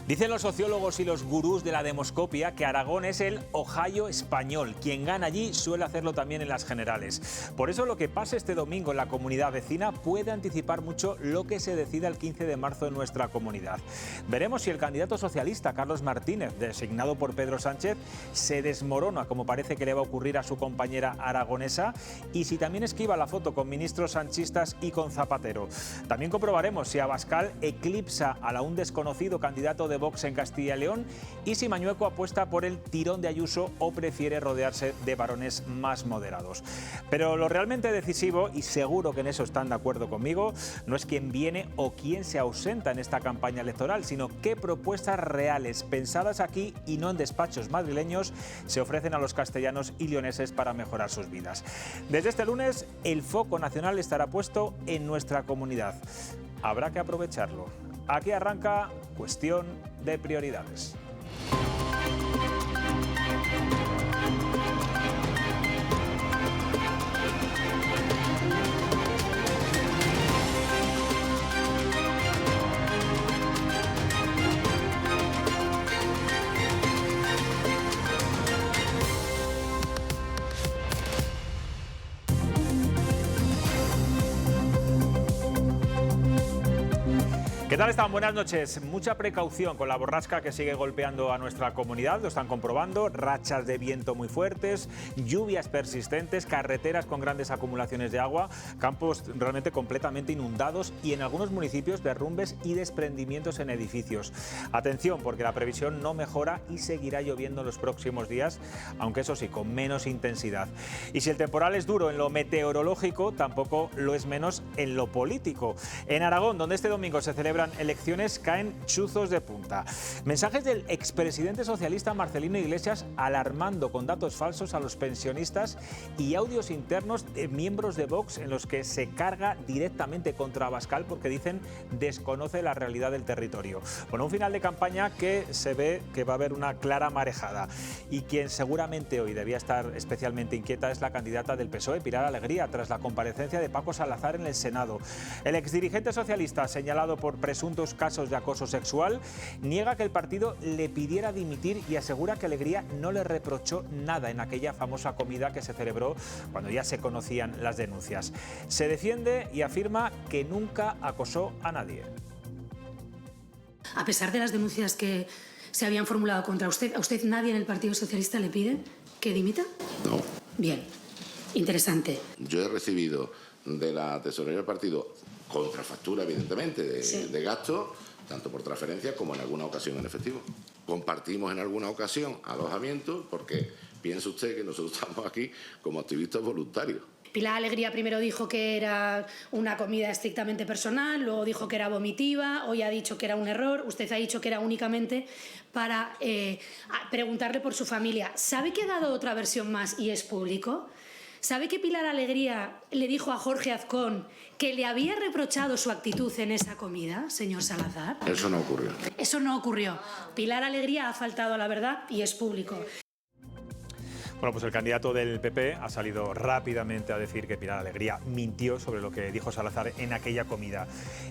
Dicen los sociólogos y los gurús de la demoscopia que Aragón es el Ohio español. Quien gana allí suele hacerlo también en las generales. Por eso lo que pase este domingo en la comunidad vecina puede anticipar mucho lo que se decida el 15 de marzo en nuestra comunidad. Veremos si el candidato socialista Carlos Martínez, designado por Pedro Sánchez, se desmorona, como parece que le va a ocurrir a su compañera aragonesa, y si también esquiva la foto con ministros sanchistas y con Zapatero. También comprobaremos si Abascal eclipsa al aún desconocido candidato de Vox en Castilla y León y si Mañueco apuesta por el tirón de Ayuso o prefiere rodearse de varones más moderados. Pero lo realmente decisivo, y seguro que en eso están de acuerdo conmigo, no es quién viene o quién se ausenta en esta campaña electoral, sino qué propuestas reales, pensadas aquí y no en despachos madrileños, se ofrecen a los castellanos y leoneses para mejorar sus vidas. Desde este lunes, el foco nacional estará puesto en nuestra comunidad. Habrá que aprovecharlo. Aquí arranca Cuestión de Prioridades. ¿Qué tal están? Buenas noches. Mucha precaución con la borrasca que sigue golpeando a nuestra comunidad, lo están comprobando, rachas de viento muy fuertes, lluvias persistentes, carreteras con grandes acumulaciones de agua, campos realmente completamente inundados y en algunos municipios derrumbes y desprendimientos en edificios. Atención, porque la previsión no mejora y seguirá lloviendo en los próximos días, aunque eso sí, con menos intensidad. Y si el temporal es duro en lo meteorológico, tampoco lo es menos en lo político. En Aragón, donde este domingo se celebran elecciones, caen chuzos de punta. Mensajes del expresidente socialista Marcelino Iglesias alarmando con datos falsos a los pensionistas y audios internos de miembros de Vox en los que se carga directamente contra Abascal porque dicen desconoce la realidad del territorio. Bueno, un final de campaña que se ve que va a haber una clara marejada y quien seguramente hoy debía estar especialmente inquieta es la candidata del PSOE, Pilar Alegría, tras la comparecencia de Paco Salazar en el Senado. El exdirigente socialista, señalado por presuntos casos de acoso sexual, niega que el partido le pidiera dimitir y asegura que Alegría no le reprochó nada en aquella famosa comida que se celebró cuando ya se conocían las denuncias. Se defiende y afirma que nunca acosó a nadie. A pesar de las denuncias que se habían formulado contra usted, ¿a usted nadie en el Partido Socialista le pide que dimita? No. Bien, interesante. Yo he recibido de la tesorería del partido contrafactura, evidentemente, de gastos, tanto por transferencia como en alguna ocasión en efectivo. Compartimos en alguna ocasión alojamientos porque piense usted que nosotros estamos aquí como activistas voluntarios. Pilar Alegría primero dijo que era una comida estrictamente personal, luego dijo que era vomitiva, hoy ha dicho que era un error, usted ha dicho que era únicamente para preguntarle por su familia. ¿Sabe que ha dado otra versión más y es público? ¿Sabe que Pilar Alegría le dijo a Jorge Azcón que le había reprochado su actitud en esa comida, señor Salazar? Eso no ocurrió. Eso no ocurrió. Pilar Alegría ha faltado a la verdad y es público. Bueno, pues el candidato del PP ha salido rápidamente a decir que Pilar Alegría mintió sobre lo que dijo Salazar en aquella comida.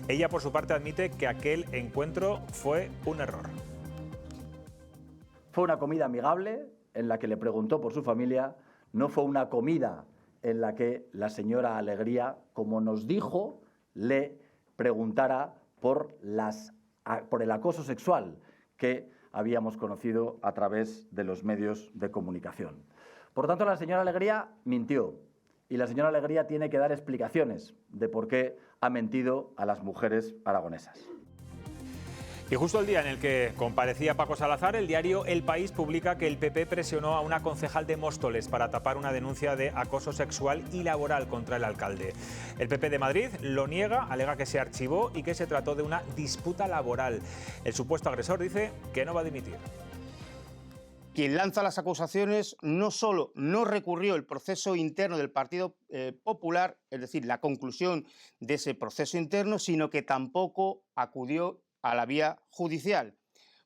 Ella, por su parte, admite que aquel encuentro fue un error. Fue una comida amigable en la que le preguntó por su familia. No fue una comida en la que la señora Alegría, como nos dijo, le preguntara por el acoso sexual que habíamos conocido a través de los medios de comunicación. Por tanto, la señora Alegría mintió y la señora Alegría tiene que dar explicaciones de por qué ha mentido a las mujeres aragonesas. Y justo el día en el que comparecía Paco Salazar, el diario El País publica que el PP presionó a una concejal de Móstoles para tapar una denuncia de acoso sexual y laboral contra el alcalde. El PP de Madrid lo niega, alega que se archivó y que se trató de una disputa laboral. El supuesto agresor dice que no va a dimitir. Quien lanza las acusaciones no solo no recurrió el proceso interno del Partido Popular, es decir, la conclusión de ese proceso interno, sino que tampoco acudió a la vía judicial.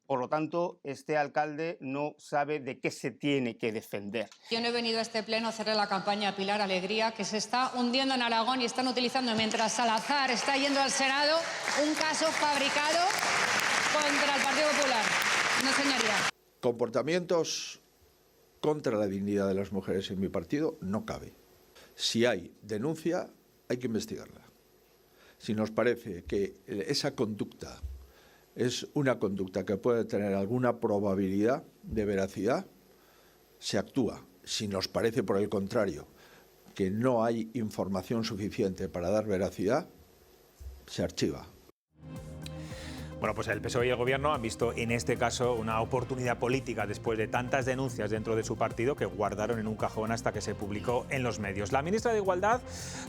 Por lo tanto, este alcalde no sabe de qué se tiene que defender. Yo no he venido a este pleno a hacerle la campaña a Pilar Alegría, que se está hundiendo en Aragón y están utilizando, mientras Salazar está yendo al Senado, un caso fabricado con contra el Partido Popular. No, señoría. Comportamientos contra la dignidad de las mujeres en mi partido no cabe. Si hay denuncia, hay que investigarla. Si nos parece que esa conducta es una conducta que puede tener alguna probabilidad de veracidad, se actúa. Si nos parece, por el contrario, que no hay información suficiente para dar veracidad, se archiva. Bueno, pues el PSOE y el Gobierno han visto en este caso una oportunidad política después de tantas denuncias dentro de su partido que guardaron en un cajón hasta que se publicó en los medios. La ministra de Igualdad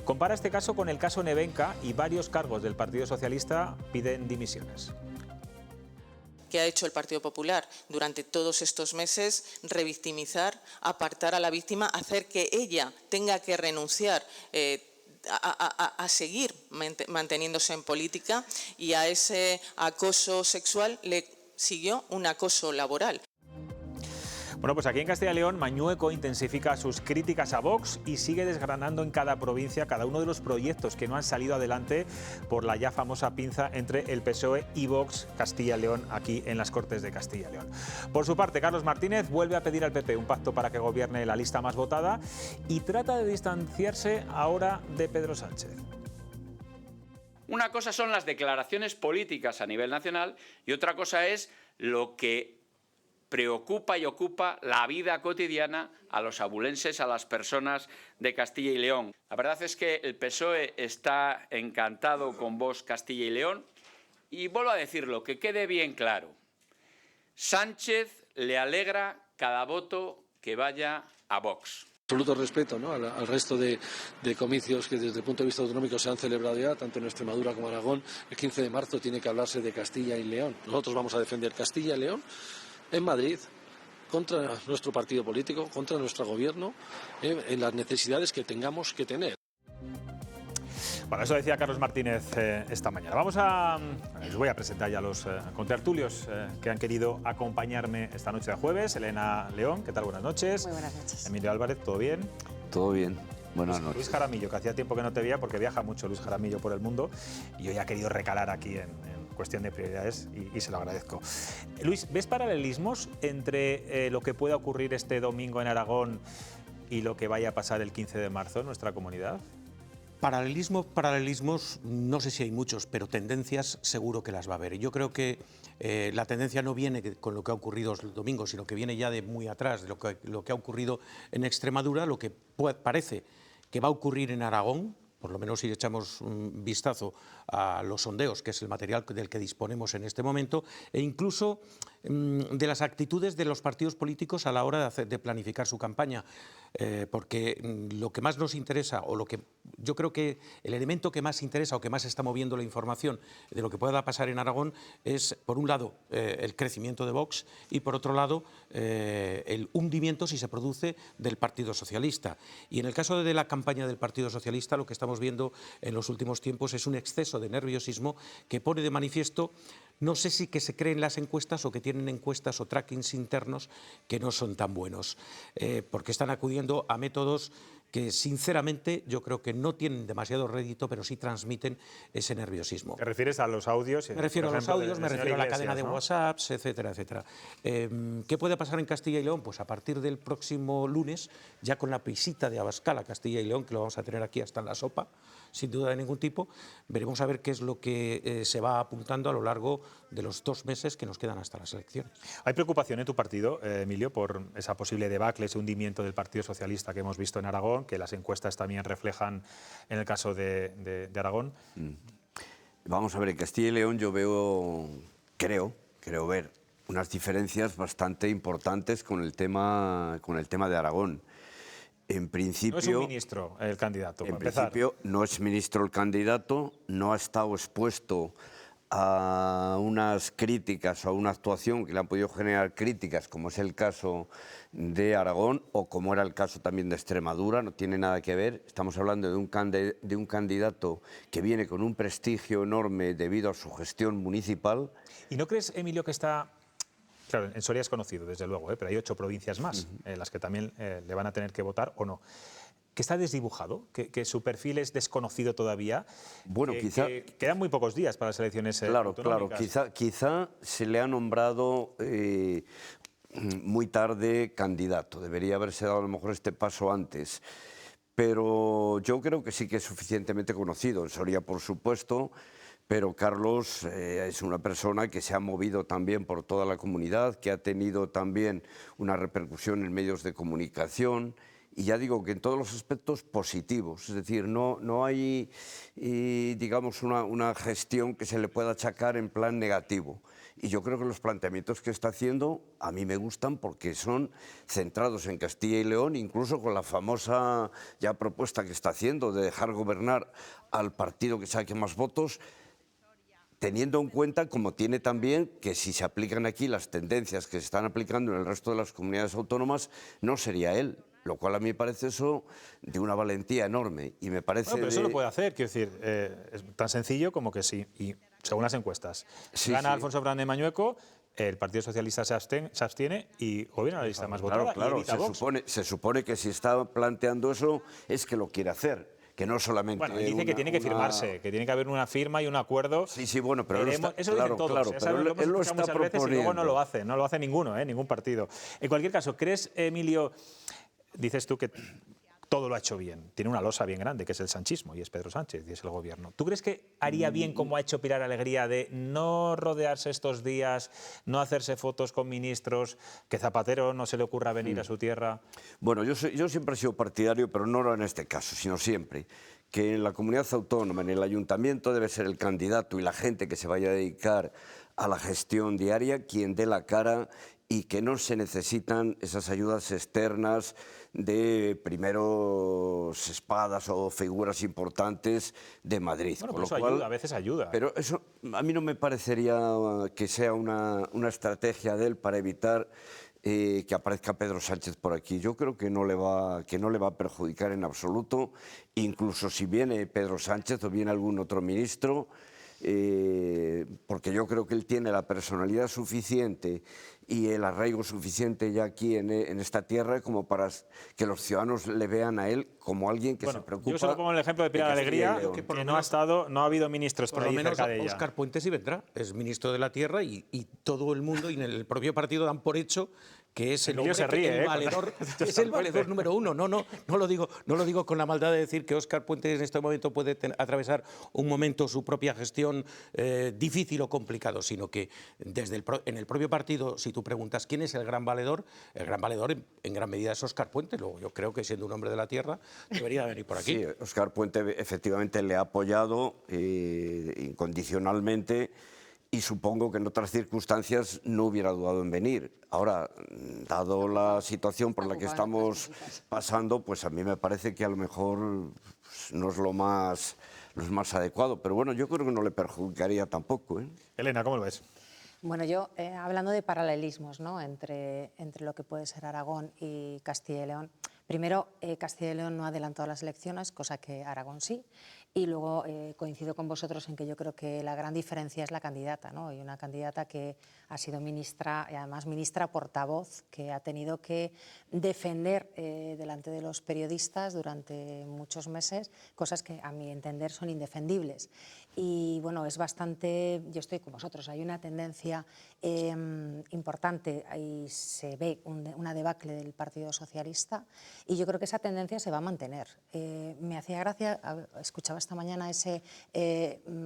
compara este caso con el caso Nevenka y varios cargos del Partido Socialista piden dimisiones. ¿Qué ha hecho el Partido Popular durante todos estos meses? Revictimizar, apartar a la víctima, hacer que ella tenga que renunciar a seguir manteniéndose en política, y a ese acoso sexual le siguió un acoso laboral. Bueno, pues aquí en Castilla y León, Mañueco intensifica sus críticas a Vox y sigue desgranando en cada provincia cada uno de los proyectos que no han salido adelante por la ya famosa pinza entre el PSOE y Vox Castilla y León aquí en las Cortes de Castilla y León. Por su parte, Carlos Martínez vuelve a pedir al PP un pacto para que gobierne la lista más votada y trata de distanciarse ahora de Pedro Sánchez. Una cosa son las declaraciones políticas a nivel nacional y otra cosa es lo que preocupa y ocupa la vida cotidiana a los abulenses, a las personas de Castilla y León. La verdad es que el PSOE está encantado con Vox Castilla y León y vuelvo a decirlo, que quede bien claro. Sánchez le alegra cada voto que vaya a Vox. Absoluto respeto, ¿no?, al resto de comicios que desde el punto de vista autonómico se han celebrado ya, tanto en Extremadura como en Aragón. El 15 de marzo tiene que hablarse de Castilla y León. Nosotros vamos a defender Castilla y León en Madrid, contra nuestro partido político, contra nuestro gobierno, en las necesidades que tengamos que tener. Bueno, eso decía Carlos Martínez esta mañana. Les voy a presentar ya a los contertulios que han querido acompañarme esta noche de jueves. Elena León, ¿qué tal? Buenas noches. Muy buenas noches. Emilio Álvarez, ¿todo bien? Todo bien. Buenas noches. Luis Jaramillo, que hacía tiempo que no te veía porque viaja mucho Luis Jaramillo por el mundo y hoy ha querido recalar aquí en cuestión de prioridades y se lo agradezco. Luis, ¿ves paralelismos entre lo que pueda ocurrir este domingo en Aragón y lo que vaya a pasar el 15 de marzo en nuestra comunidad? Paralelismos, no sé si hay muchos, pero tendencias seguro que las va a haber. Yo creo que la tendencia no viene con lo que ha ocurrido el domingo, sino que viene ya de muy atrás, de lo que ha ocurrido en Extremadura, lo que parece que va a ocurrir en Aragón, por lo menos si echamos un vistazo a los sondeos, que es el material del que disponemos en este momento, e incluso de las actitudes de los partidos políticos a la hora de planificar su campaña, porque lo que más nos interesa, o lo que yo creo que el elemento que más interesa o que más está moviendo la información de lo que pueda pasar en Aragón es, por un lado, el crecimiento de Vox y, por otro lado, el hundimiento, si se produce, del Partido Socialista. Y en el caso de la campaña del Partido Socialista, lo que estamos viendo en los últimos tiempos es un exceso de nerviosismo que pone de manifiesto, no sé si que se creen las encuestas o que tienen encuestas o trackings internos que no son tan buenos, porque están acudiendo a métodos que sinceramente yo creo que no tienen demasiado rédito, pero sí transmiten ese nerviosismo. ¿Te refieres a los audios? Me refiero a los audios, me refiero a la cadena de WhatsApps, etcétera, etcétera. ¿Qué puede pasar en Castilla y León? Pues a partir del próximo lunes, ya con la visita de Abascal a Castilla y León, que lo vamos a tener aquí hasta en la sopa, sin duda de ningún tipo, veremos a ver qué es lo que se va apuntando a lo largo de los 2 meses que nos quedan hasta las elecciones. ¿Hay preocupación en tu partido, Emilio, por esa posible debacle, ese hundimiento del Partido Socialista que hemos visto en Aragón, que las encuestas también reflejan en el caso de Aragón? Vamos a ver, en Castilla y León yo creo ver unas diferencias bastante importantes con el tema de Aragón. En principio, no es un ministro el candidato, en para empezar. principio no es ministro el candidato, no ha estado expuesto a unas críticas o a una actuación que le han podido generar críticas, como es el caso de Aragón o como era el caso también de Extremadura, no tiene nada que ver. Estamos hablando de un candidato que viene con un prestigio enorme debido a su gestión municipal. ¿Y no crees, Emilio, que está... Claro, en Soria es conocido, desde luego, pero hay 8 provincias más, las que también le van a tener que votar o no. que está desdibujado, que su perfil es desconocido todavía. Bueno, quizá... quedan muy pocos días para las elecciones autonómicas. Claro, quizá se le ha nombrado muy tarde candidato. Debería haberse dado a lo mejor este paso antes. Pero yo creo que sí que es suficientemente conocido. En Soria, por supuesto, pero Carlos es una persona que se ha movido también por toda la comunidad, que ha tenido también una repercusión en medios de comunicación. Y ya digo que en todos los aspectos positivos, es decir, no hay, digamos, una gestión que se le pueda achacar en plan negativo. Y yo creo que los planteamientos que está haciendo a mí me gustan porque son centrados en Castilla y León, incluso con la famosa ya propuesta que está haciendo de dejar gobernar al partido que saque más votos, teniendo en cuenta, como tiene también, que si se aplican aquí las tendencias que se están aplicando en el resto de las comunidades autónomas, no sería él. Lo cual a mí me parece eso de una valentía enorme y me parece... Bueno, pero eso lo puede hacer, quiero decir, es tan sencillo como que sí, y según las encuestas. Gana Alfonso Fernández Mañueco, el Partido Socialista se abstiene y gobierna la lista más votada. Claro, se supone que si está planteando eso es que lo quiere hacer. Que no solamente... Bueno, dice que tiene que firmarse, que tiene que haber una firma y un acuerdo. Sí, bueno, pero eso dicen todos. Pero él lo está muchas veces proponiendo. y luego no lo hace ninguno, ningún partido. En cualquier caso, ¿crees, Emilio, dices tú que todo lo ha hecho bien, tiene una losa bien grande, que es el sanchismo, y es Pedro Sánchez, y es el gobierno. ¿Tú crees que haría bien, como ha hecho Pilar Alegría, de no rodearse estos días, no hacerse fotos con ministros, que Zapatero no se le ocurra venir a su tierra? Bueno, yo siempre he sido partidario, pero no en este caso, sino siempre, que en la comunidad autónoma, en el ayuntamiento, debe ser el candidato y la gente que se vaya a dedicar a la gestión diaria quien dé la cara y que no se necesitan esas ayudas externas de primeros espadas o figuras importantes de Madrid. Bueno, pero eso ayuda, a veces ayuda. Pero eso a mí no me parecería que sea una estrategia de él para evitar que aparezca Pedro Sánchez por aquí. Yo creo que no le va a perjudicar en absoluto, incluso si viene Pedro Sánchez o viene algún otro ministro, porque yo creo que él tiene la personalidad suficiente y el arraigo suficiente ya aquí en esta tierra como para que los ciudadanos le vean a él como alguien que se preocupa. Yo solo pongo el ejemplo de Pilar Alegría, que no ha habido ministros por ahí cerca de ella. Óscar Puente sí vendrá, es ministro de la Tierra y todo el mundo y en el propio partido dan por hecho que es el valedor, es el valedor número uno. No lo digo con la maldad de decir que Óscar Puente en este momento puede atravesar un momento, su propia gestión difícil o complicado, sino que en el propio partido, si tú preguntas quién es el gran valedor en gran medida es Óscar Puente. Luego yo creo que siendo un hombre de la tierra debería venir por aquí. Sí, Óscar Puente efectivamente le ha apoyado incondicionalmente. Y supongo que en otras circunstancias no hubiera dudado en venir. Ahora, dado la situación por la que estamos pasando, pues a mí me parece que a lo mejor no es lo más adecuado. Pero bueno, yo creo que no le perjudicaría tampoco. Elena, ¿cómo lo ves? Bueno, yo, hablando de paralelismos, ¿no?, entre lo que puede ser Aragón y Castilla y León. Primero, Castilla y León no ha adelantado las elecciones, cosa que Aragón sí. Y luego coincido con vosotros en que yo creo que la gran diferencia es la candidata, ¿no? Y una candidata que ha sido ministra, y además ministra portavoz, que ha tenido que defender delante de los periodistas durante muchos meses cosas que a mi entender son indefendibles. Y bueno, es bastante, yo estoy con vosotros, hay una tendencia importante y se ve una debacle del Partido Socialista y yo creo que esa tendencia se va a mantener. Me hacía gracia, escuchaba esta mañana ese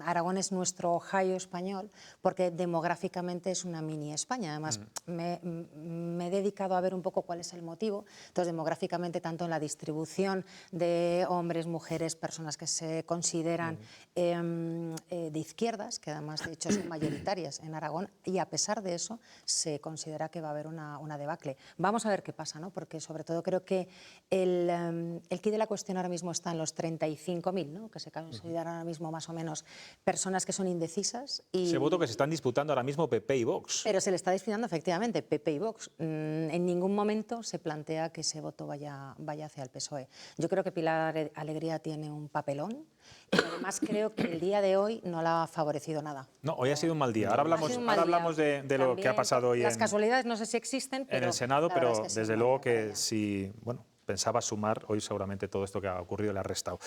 Aragón es nuestro Ohio español porque demográficamente es una mini España. Además, me he dedicado a ver un poco cuál es el motivo. Entonces, demográficamente, tanto en la distribución de hombres, mujeres, personas que se consideran de izquierdas, que además de hecho son mayoritarias en Aragón, y a pesar de eso se considera que va a haber una debacle. Vamos a ver qué pasa, ¿no? Porque sobre todo creo que el quid de la cuestión ahora mismo está en los 35.000, ¿no?, que se consideran ahora mismo más o menos personas que son indecisas. Y ese voto que se están disputando ahora mismo PP y Vox. Pero se le está disputando efectivamente PP y Vox. En ningún momento se plantea que ese voto vaya hacia el PSOE. Yo creo que Pilar Alegría tiene un papelón y además creo que el día de hoy no la ha favorecido nada. No, hoy ha sido un mal día. Ahora hablamos de lo que ha pasado hoy las casualidades no sé si existen, pero en el Senado, pero desde luego que sí, bueno, pensaba sumar hoy seguramente todo esto que ha ocurrido le ha restado.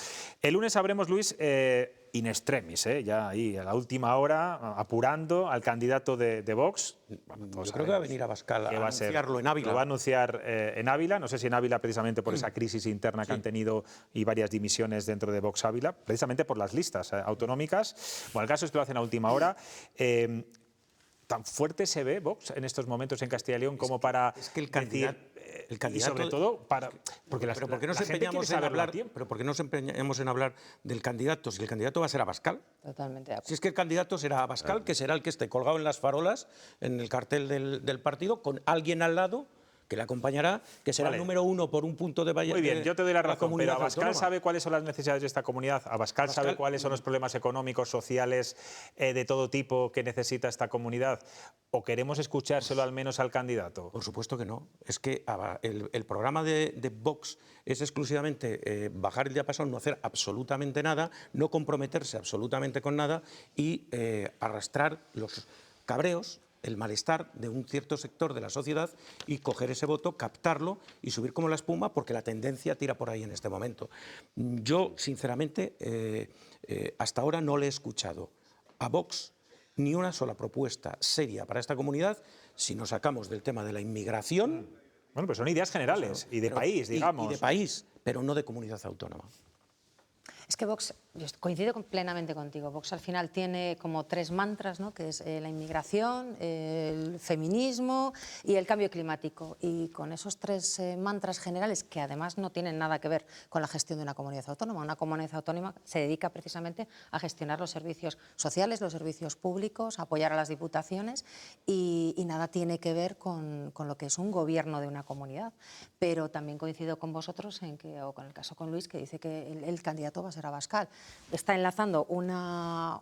El lunes sabremos, Luis, in extremis, ya ahí a la última hora, apurando al candidato de Vox. Bueno, yo creo que va a venir Abascal a anunciarlo en Ávila. Lo va a anunciar en Ávila, no sé si en Ávila precisamente por esa crisis interna que han tenido y varias dimisiones dentro de Vox Ávila, precisamente por las listas autonómicas. Bueno, el caso es que lo hacen a última hora. ¿Tan fuerte se ve Vox en estos momentos en Castilla y León como para el candidato, y sobre todo para porque pero ¿por qué nos empeñamos en hablar? Pero ¿por qué nos empeñamos en hablar del candidato si el candidato va a ser Abascal? Totalmente de acuerdo. Si es que el candidato será Abascal, que será el que esté colgado en las farolas en el cartel del partido con alguien al lado que le acompañará, que será el número 1 por un punto de valla. Muy bien, yo te doy la razón, pero Abascal autónoma. sabe cuáles son las necesidades de esta comunidad, Abascal sabe cuáles son los problemas económicos, sociales, de todo tipo que necesita esta comunidad, ¿o queremos escuchárselo al menos al candidato? Por supuesto que no. Es que el programa de Vox es exclusivamente bajar el diapasón, no hacer absolutamente nada, no comprometerse absolutamente con nada y arrastrar los cabreos, el malestar de un cierto sector de la sociedad y coger ese voto, captarlo y subir como la espuma porque la tendencia tira por ahí en este momento. Yo, sinceramente, hasta ahora no le he escuchado a Vox ni una sola propuesta seria para esta comunidad si nos sacamos del tema de la inmigración. Bueno, pues son ideas generales y de país, digamos. Y de país, pero no de comunidad autónoma. Es que Vox, yo coincido plenamente contigo, Vox al final tiene como 3 mantras, ¿no? Que es la inmigración, el feminismo y el cambio climático. Y con esos 3 mantras generales, que además no tienen nada que ver con la gestión de una comunidad autónoma. Una comunidad autónoma se dedica precisamente a gestionar los servicios sociales, los servicios públicos, a apoyar a las diputaciones y nada tiene que ver con lo que es un gobierno de una comunidad. Pero también coincido con vosotros o con el caso con Luis, que dice que el candidato va a ser Abascal. Está enlazando una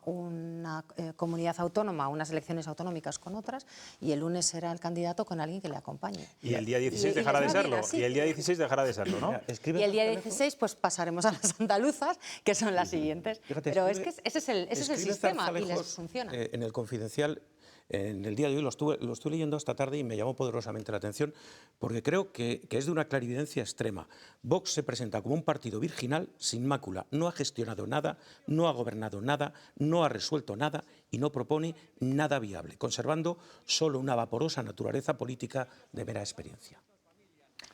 comunidad autónoma, unas elecciones autonómicas con otras, y el lunes será el candidato con alguien que le acompañe. Y el día 16 dejará de serlo. Y el día 16 dejará de serlo, ¿no? Y el día 16 pues pasaremos a las andaluzas, que son las siguientes. Fíjate, pero es que ese es el sistema y les funciona. En el Confidencial, en el día de hoy, lo estuve leyendo esta tarde y me llamó poderosamente la atención porque creo que es de una clarividencia extrema. Vox se presenta como un partido virginal sin mácula, no ha gestionado nada, no ha gobernado nada, no ha resuelto nada y no propone nada viable, conservando solo una vaporosa naturaleza política de mera experiencia.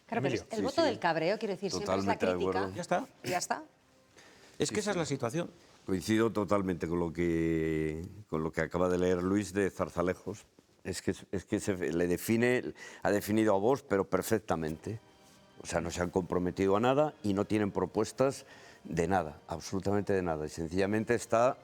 Claro, pero el voto del cabreo, quiero decir, siempre es la crítica. Ya está. Ya está. Es que esa es la situación. Coincido totalmente con lo que acaba de leer Luis de Zarzalejos. Es que ha definido a Vox, pero perfectamente. O sea, no se han comprometido a nada y no tienen propuestas de nada, absolutamente de nada. Y sencillamente está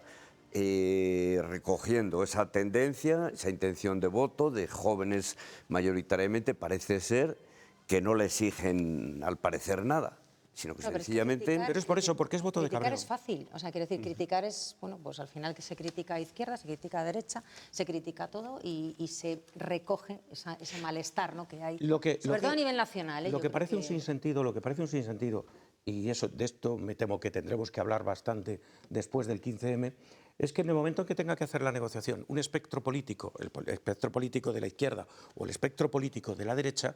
recogiendo esa tendencia, esa intención de voto de jóvenes mayoritariamente, parece ser, que no le exigen, al parecer, nada. Sino que sencillamente... Pero es por eso, porque es voto de cabreo. Criticar es fácil, o sea, quiero decir, criticar es, bueno, pues al final que se critica a izquierda, se critica a derecha, se critica todo y se recoge ese malestar, ¿no? Que hay, sobre todo a nivel nacional. Lo que parece un sinsentido, y de esto me temo que tendremos que hablar bastante después del 15M, es que en el momento en que tenga que hacer la negociación un espectro político, el espectro político de la izquierda o el espectro político de la derecha,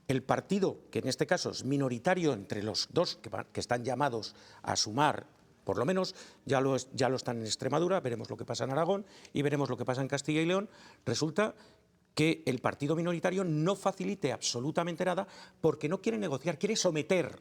el partido, que en este caso es minoritario entre los dos que están llamados a sumar, por lo menos ya lo están en Extremadura, veremos lo que pasa en Aragón y veremos lo que pasa en Castilla y León, resulta que el partido minoritario no facilite absolutamente nada porque no quiere negociar, quiere someter.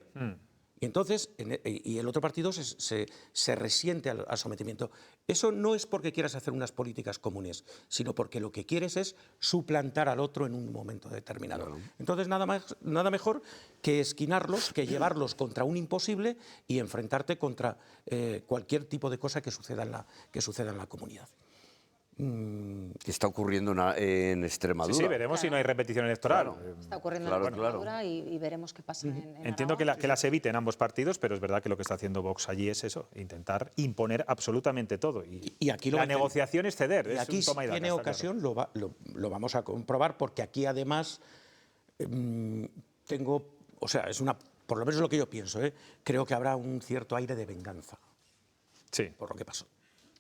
Y entonces, y el otro partido se resiente al sometimiento. Eso no es porque quieras hacer unas políticas comunes, sino porque lo que quieres es suplantar al otro en un momento determinado. Claro. Entonces, nada mejor que esquinarlos, que llevarlos contra un imposible y enfrentarte contra cualquier tipo de cosa que suceda en la comunidad. Que está ocurriendo en Extremadura. Sí, veremos si no hay repetición electoral. Claro. Está ocurriendo en Extremadura y veremos qué pasa en Entiendo Aragón. que las eviten ambos partidos, pero es verdad que lo que está haciendo Vox allí es eso, intentar imponer absolutamente todo. Y aquí la negociación es ceder. Y aquí, si tiene ocasión, lo vamos a comprobar, porque aquí además por lo menos lo que yo pienso, creo que habrá un cierto aire de venganza. Sí. Por lo que pasó.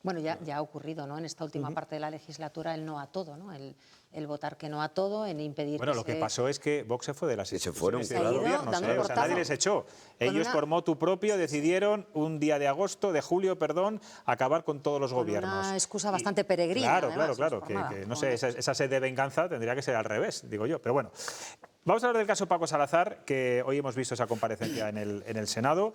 Bueno, ya ha ocurrido, ¿no? En esta última parte de la legislatura el no a todo, ¿no? El el votar que no a todo, en impedir Bueno, lo que pasó es que Vox se fue de las instituciones se de fueron, los claro. gobiernos, o sea, nadie les echó. Ellos por motu propio decidieron un día de julio, acabar con todos los gobiernos. Una excusa bastante peregrina. Claro, además, claro, que no sé, esa sed de venganza tendría que ser al revés, digo yo. Pero bueno, vamos a hablar del caso Paco Salazar, que hoy hemos visto esa comparecencia en el Senado.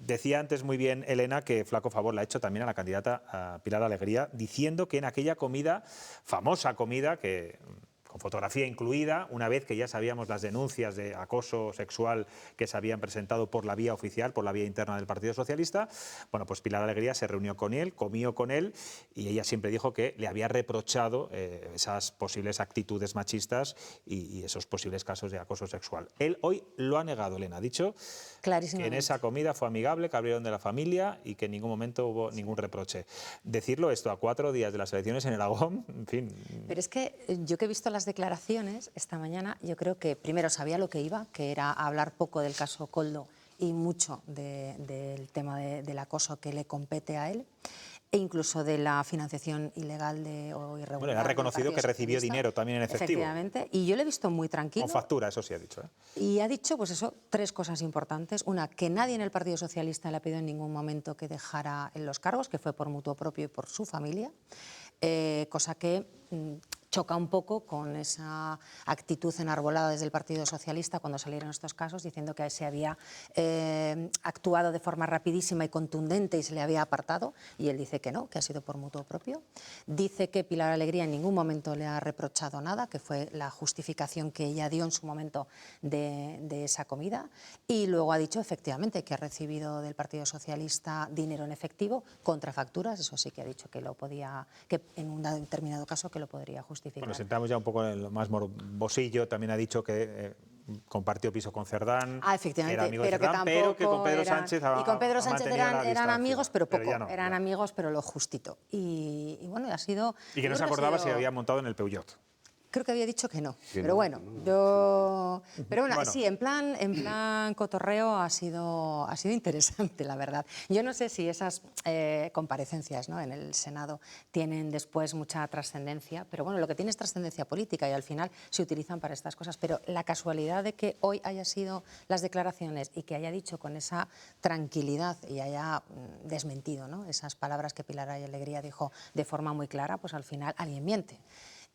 Decía antes muy bien Elena que flaco favor le ha hecho también a la candidata a Pilar Alegría, diciendo que en aquella comida, famosa comida, que con fotografía incluida, una vez que ya sabíamos las denuncias de acoso sexual que se habían presentado por la vía oficial, por la vía interna del Partido Socialista, bueno, pues Pilar Alegría se reunió con él, comió con él, y ella siempre dijo que le había reprochado esas posibles actitudes machistas y esos posibles casos de acoso sexual. Él hoy lo ha negado, Elena, ha dicho que en esa comida fue amigable, que hablaron de la familia y que en ningún momento hubo ningún reproche. Decirlo esto a 4 días de las elecciones en Aragón, en fin... Pero es que yo que he visto las declaraciones esta mañana, yo creo que primero sabía lo que iba, que era hablar poco del caso Koldo y mucho del tema del acoso que le compete a él, e incluso de la financiación ilegal o irregular. Bueno, él ha reconocido que recibió dinero también en efectivo. Efectivamente, y yo lo he visto muy tranquilo. Con factura, eso sí ha dicho. Y ha dicho, pues eso, 3 cosas importantes. Una, que nadie en el Partido Socialista le ha pedido en ningún momento que dejara los cargos, que fue por mutuo propio y por su familia, cosa que choca un poco con esa actitud enarbolada desde el Partido Socialista cuando salieron estos casos, diciendo que se había actuado de forma rapidísima y contundente y se le había apartado, y él dice que no, que ha sido por mutuo propio. Dice que Pilar Alegría en ningún momento le ha reprochado nada, que fue la justificación que ella dio en su momento de esa comida, y luego ha dicho efectivamente que ha recibido del Partido Socialista dinero en efectivo contra facturas, eso sí que ha dicho que lo podía, que en un determinado caso que lo podría justificar. Bueno, sentamos ya un poco en lo más morbosillo. También ha dicho que compartió piso con Cerdán. Efectivamente, era amigo pero de Cerdán, pero que con Pedro Sánchez y con Pedro Sánchez eran amigos, pero poco. Pero no, eran amigos, pero lo justito. Y bueno, ha sido... Y que no se acordaba si había montado en el Peugeot. Creo que había dicho que no, pero no. bueno, pero bueno, sí, en plan cotorreo ha sido interesante, la verdad. Yo no sé si esas comparecencias, ¿no?, en el Senado tienen después mucha trascendencia, pero bueno, lo que tiene es trascendencia política y al final se utilizan para estas cosas, pero la casualidad de que hoy haya sido las declaraciones y que haya dicho con esa tranquilidad y haya desmentido, ¿no?, esas palabras que Pilar Alegría dijo de forma muy clara, pues al final alguien miente.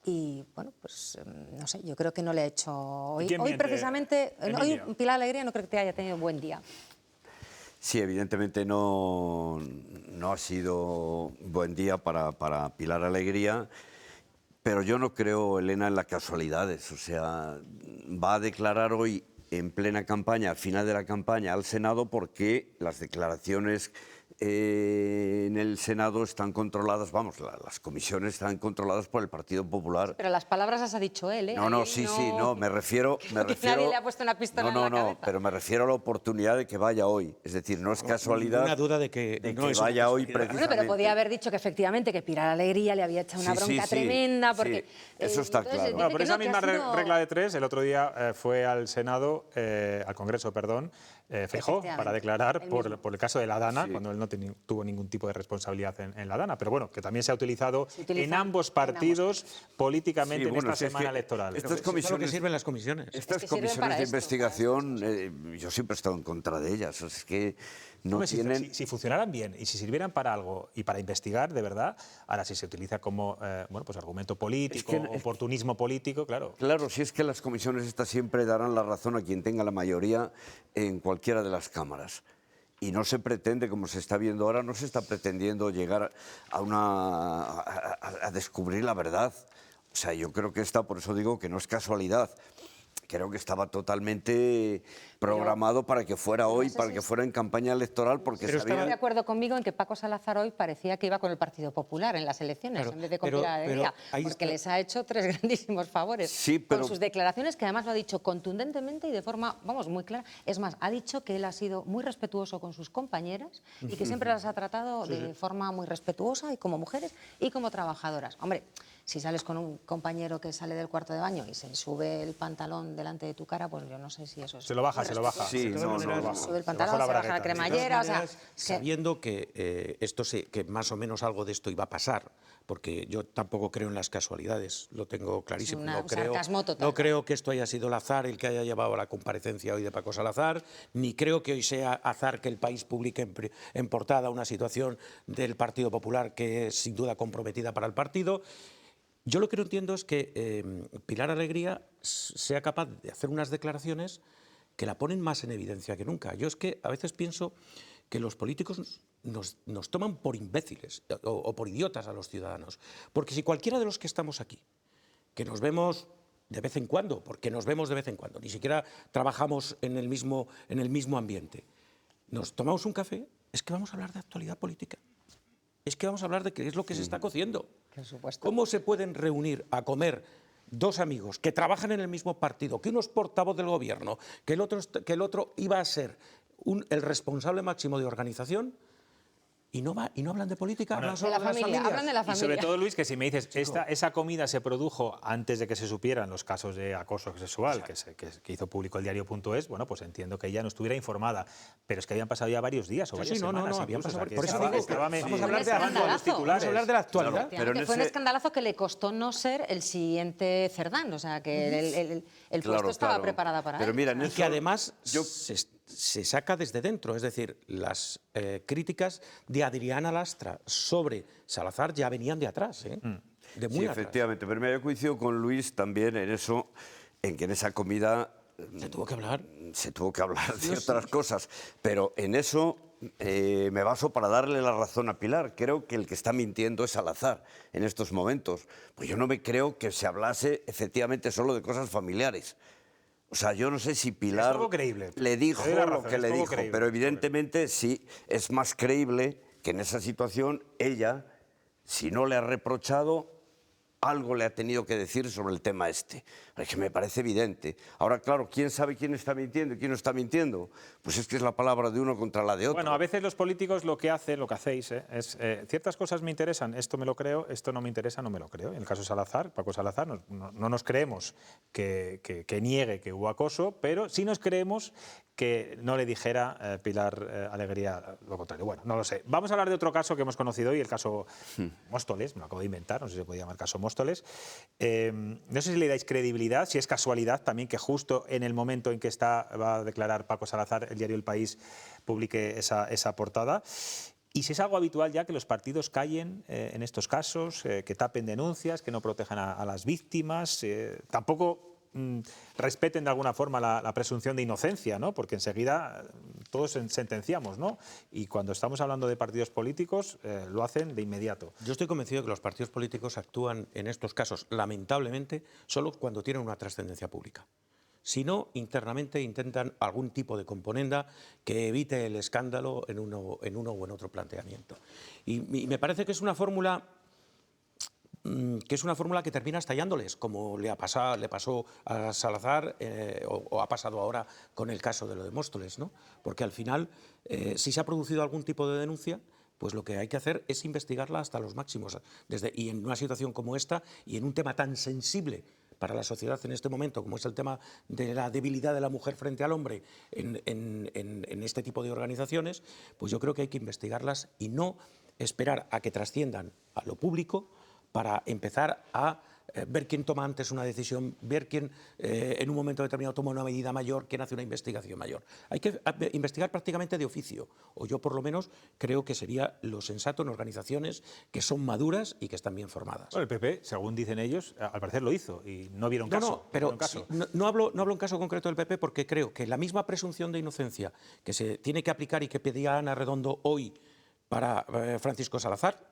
Y bueno, pues no sé, yo creo que no le ha hecho... Hoy precisamente, hoy Pilar Alegría no creo que haya tenido un buen día. Sí, evidentemente no ha sido buen día para Pilar Alegría, pero yo no creo, Elena, en las casualidades. O sea, va a declarar hoy en plena campaña, al final de la campaña, al Senado, porque las declaraciones en el Senado están controladas, vamos, las comisiones están controladas por el Partido Popular. Pero las palabras las ha dicho él, ¿eh? No, me refiero... Nadie le ha puesto una pistola en la cabeza. Pero me refiero a la oportunidad de que vaya hoy. Es decir, no es casualidad... Ninguna duda de que vaya hoy precisamente. Bueno, pero podía haber dicho que efectivamente que Pilar Alegría le había echado una bronca tremenda, porque... eso está claro. Bueno, por esa misma regla de 3, el otro día fue al Senado, al Congreso, perdón, Feijóo, para declarar por el caso de la Dana, cuando él no tuvo ningún tipo de responsabilidad en la Dana, pero bueno, que también se ha utilizado en ambos partidos políticamente en esta semana electoral. Estas comisiones, que sirven las comisiones. Estas comisiones de investigación, yo siempre he estado en contra de ellas. Es que no tienen... Si funcionaran bien y si sirvieran para algo y para investigar, de verdad, ahora si se utiliza como bueno, pues argumento político, oportunismo político, claro. Claro, si es que las comisiones estas siempre darán la razón a quien tenga la mayoría en cualquiera de las cámaras. Y no se pretende, como se está viendo ahora, no se está pretendiendo llegar a descubrir la verdad. O sea, yo creo que por eso digo que no es casualidad. Creo que estaba totalmente programado para que fuera hoy, para que fuera en campaña electoral, porque sabía... ¿Estás de acuerdo conmigo en que Paco Salazar hoy parecía que iba con el Partido Popular en las elecciones, en vez de con Pilar Alegría? Porque les ha hecho 3 grandísimos favores. Sí, pero... Con sus declaraciones, que además lo ha dicho contundentemente y de forma, vamos, muy clara. Es más, ha dicho que él ha sido muy respetuoso con sus compañeras y que siempre las ha tratado de forma muy respetuosa y como mujeres y como trabajadoras. Hombre, Si sales con un compañero que sale del cuarto de baño y se sube el pantalón delante de tu cara, pues yo no sé si eso es... Se lo baja, se lo baja. Sí, no, no. Sube el pantalón, se baja la cremallera, o sea... Sabiendo que, que más o menos algo de esto iba a pasar, porque yo tampoco creo en las casualidades, lo tengo clarísimo. No creo que esto haya sido el azar el que haya llevado a la comparecencia hoy de Paco Salazar, ni creo que hoy sea azar que el País publique en portada una situación del Partido Popular que es sin duda comprometida para el partido. Yo lo que no entiendo es que Pilar Alegría sea capaz de hacer unas declaraciones que la ponen más en evidencia que nunca. Yo es que a veces pienso que los políticos nos toman por imbéciles o por idiotas a los ciudadanos. Porque si cualquiera de los que estamos aquí, que nos vemos de vez en cuando, porque nos vemos de vez en cuando, ni siquiera trabajamos en el mismo ambiente, nos tomamos un café, es que vamos a hablar de actualidad política. Es que vamos a hablar de qué es lo que se está cociendo. Por supuesto. ¿Cómo se pueden reunir a comer dos amigos que trabajan en el mismo partido, que uno es portavoz del gobierno, que el otro iba a ser el responsable máximo de organización, y no hablan de política, hablan solo de las familias? Hablan de la familia. Y sobre todo, Luis, que si me dices, esa comida se produjo antes de que se supieran los casos de acoso sexual que hizo público el diario.es, bueno, pues entiendo que ella no estuviera informada, pero es que habían pasado ya varios días o varias semanas. Habían pasado, por eso digo, vamos a hablar de la actualidad. Claro, que fue un escandalazo que le costó no ser el siguiente Cerdán, o sea, que el puesto estaba preparada para pero él. Mira, y que además se saca desde dentro, es decir, las críticas de Adriana Lastra sobre Salazar ya venían de atrás, de muy atrás. Efectivamente, pero yo coincido con Luis también en eso, en que en esa comida... Se tuvo que hablar. Se tuvo que hablar de otras cosas, pero en eso me baso para darle la razón a Pilar. Creo que el que está mintiendo es Salazar en estos momentos. Pues yo no me creo que se hablase efectivamente solo de cosas familiares. O sea, yo no sé si Pilar le dijo lo que le dijo, pero evidentemente sí es más creíble que en esa situación ella, si no le ha reprochado, algo le ha tenido que decir sobre el tema este. Es que me parece evidente. Ahora, claro, ¿quién sabe quién está mintiendo y quién no está mintiendo? Pues es que es la palabra de uno contra la de otro. Bueno, a veces los políticos lo que hacéis, es ciertas cosas me interesan, esto me lo creo, esto no me interesa, no me lo creo. En el caso de Salazar, Paco Salazar, no nos creemos que niegue que hubo acoso, pero sí nos creemos que no le dijera Pilar Alegría lo contrario. Bueno, no lo sé. Vamos a hablar de otro caso que hemos conocido hoy, el caso Móstoles, me lo acabo de inventar, no sé si se puede llamar caso Móstoles. No sé si le dais credibilidad, si es casualidad también que justo en el momento en que va a declarar Paco Salazar, el diario El País publique esa portada. Y si es algo habitual ya que los partidos callen en estos casos, que tapen denuncias, que no protejan a las víctimas, tampoco respeten de alguna forma la presunción de inocencia, ¿no? Porque enseguida todos sentenciamos, ¿no? Y cuando estamos hablando de partidos políticos, lo hacen de inmediato. Yo estoy convencido de que los partidos políticos actúan en estos casos, lamentablemente, solo cuando tienen una trascendencia pública. Si no, internamente intentan algún tipo de componenda que evite el escándalo en uno o en otro planteamiento. Y me parece que es una fórmula que termina estallándoles, como le pasó a Salazar o ha pasado ahora con el caso de lo de Móstoles, ¿no? Porque al final, si se ha producido algún tipo de denuncia, pues lo que hay que hacer es investigarla hasta los máximos. Y en una situación como esta y en un tema tan sensible para la sociedad en este momento, como es el tema de la debilidad de la mujer frente al hombre en este tipo de organizaciones, pues yo creo que hay que investigarlas y no esperar a que trasciendan a lo público para empezar a ver quién toma antes una decisión, ver quién en un momento determinado toma una medida mayor, quién hace una investigación mayor. Hay que investigar prácticamente de oficio, o yo por lo menos creo que sería lo sensato en organizaciones que son maduras y que están bien formadas. Bueno, el PP, según dicen ellos, al parecer lo hizo y no vieron caso. No hablo en caso concreto del PP porque creo que la misma presunción de inocencia que se tiene que aplicar y que pedía Ana Redondo hoy para Francisco Salazar,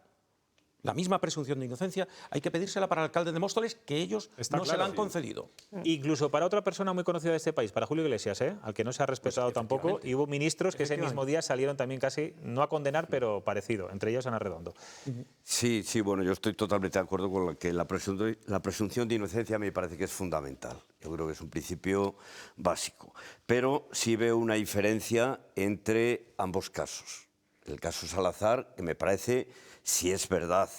la misma presunción de inocencia hay que pedírsela para el alcalde de Móstoles, que ellos no se la han concedido. Incluso para otra persona muy conocida de este país, para Julio Iglesias, al que no se ha respetado tampoco, y hubo ministros que ese mismo día salieron también casi, no a condenar, pero parecido, entre ellos Ana Redondo. Sí, bueno, yo estoy totalmente de acuerdo con que la presunción de inocencia me parece que es fundamental. Yo creo que es un principio básico. Pero sí veo una diferencia entre ambos casos. El caso Salazar, que me parece, si es verdad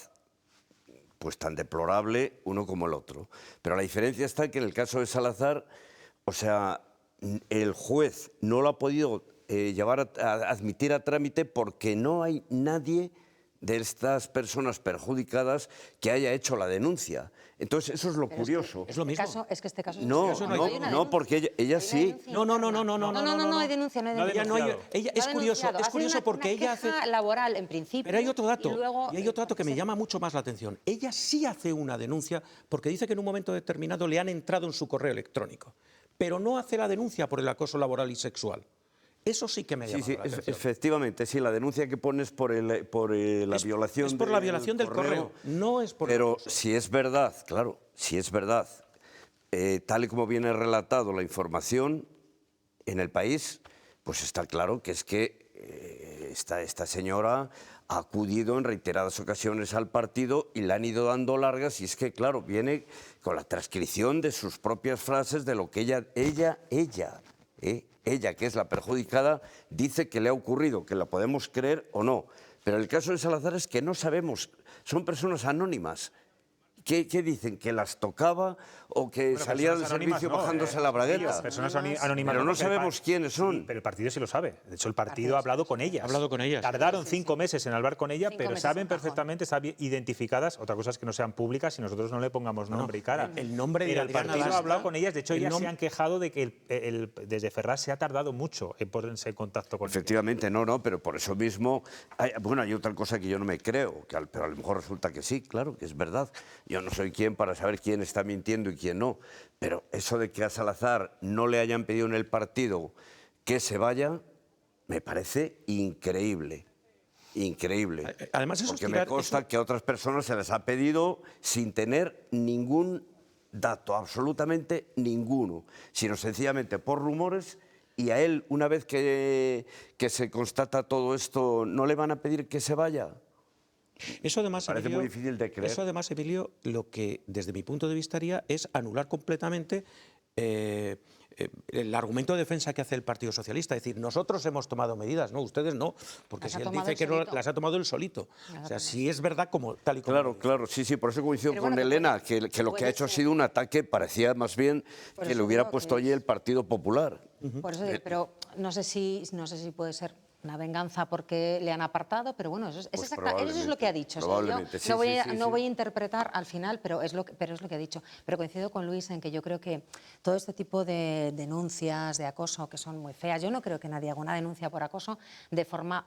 pues tan deplorable uno como el otro. Pero la diferencia está en que en el caso de Salazar, o sea, el juez no lo ha podido llevar a admitir a trámite porque no hay nadie de estas personas perjudicadas que haya hecho la denuncia. Entonces, eso es lo curioso. Es lo mismo. Es que este caso... No, porque ella sí. No hay denuncia, no hay denuncia. Es curioso porque ella hace... laboral, en principio. Pero hay otro dato, que me llama mucho más la atención. Ella sí hace una denuncia porque dice que en un momento determinado le han entrado en su correo electrónico, pero no hace la denuncia por el acoso laboral y sexual. Eso sí que me llama la atención. Efectivamente, sí, la denuncia que pones por la violación... Es por la violación del correo, no es por... Pero si es verdad, claro, si es verdad, tal y como viene relatado la información en el país, pues está claro que es que esta señora ha acudido en reiteradas ocasiones al partido y le han ido dando largas, y es que, claro, viene con la transcripción de sus propias frases de lo que ella, que es la perjudicada, dice que le ha ocurrido, que la podemos creer o no. Pero el caso de Salazar es que no sabemos, son personas anónimas. ¿Qué dicen? ¿Que las tocaba o que salía del servicio bajándose la bragueta? Personas anónimas. Pero no sabemos quiénes son. Sí, pero el partido sí lo sabe. De hecho, el partido ha hablado con ellas. Tardaron 5 meses en hablar con ella, pero saben perfectamente, están identificadas. Otra cosa es que no sean públicas y nosotros no le pongamos nombre y cara. El nombre de el partido ha hablado con ellas. De hecho, ellas se han quejado de que desde Ferraz se ha tardado mucho en ponerse en contacto con Efectivamente, no, pero por eso mismo... Hay otra cosa que yo no me creo, pero a lo mejor resulta que sí, claro, que es verdad. Yo no soy quien para saber quién está mintiendo y quién no, pero eso de que a Salazar no le hayan pedido en el partido que se vaya, me parece increíble. Increíble. Además, porque me consta que a otras personas se les ha pedido sin tener ningún dato, absolutamente ninguno, sino sencillamente por rumores, y a él, una vez que se constata todo esto, ¿no le van a pedir que se vaya? Eso además, parece Emilio, muy difícil de creer. Eso además, Emilio, lo que desde mi punto de vista haría es anular completamente el argumento de defensa que hace el Partido Socialista. Es decir, nosotros hemos tomado medidas, no, ustedes no, porque si él dice que no, las ha tomado él solito. O sea, si es verdad tal y como... Claro, sí, por eso coincido con Elena, que lo que ha hecho ha sido un ataque, parecía más bien que le hubiera puesto allí el Partido Popular. Por eso, pero no sé si puede ser una venganza porque le han apartado, pero bueno, eso es lo que ha dicho. O sea, yo no voy a interpretar al final, pero es lo que ha dicho. Pero coincido con Luis en que yo creo que todo este tipo de denuncias de acoso, que son muy feas, yo no creo que nadie haga una denuncia por acoso de forma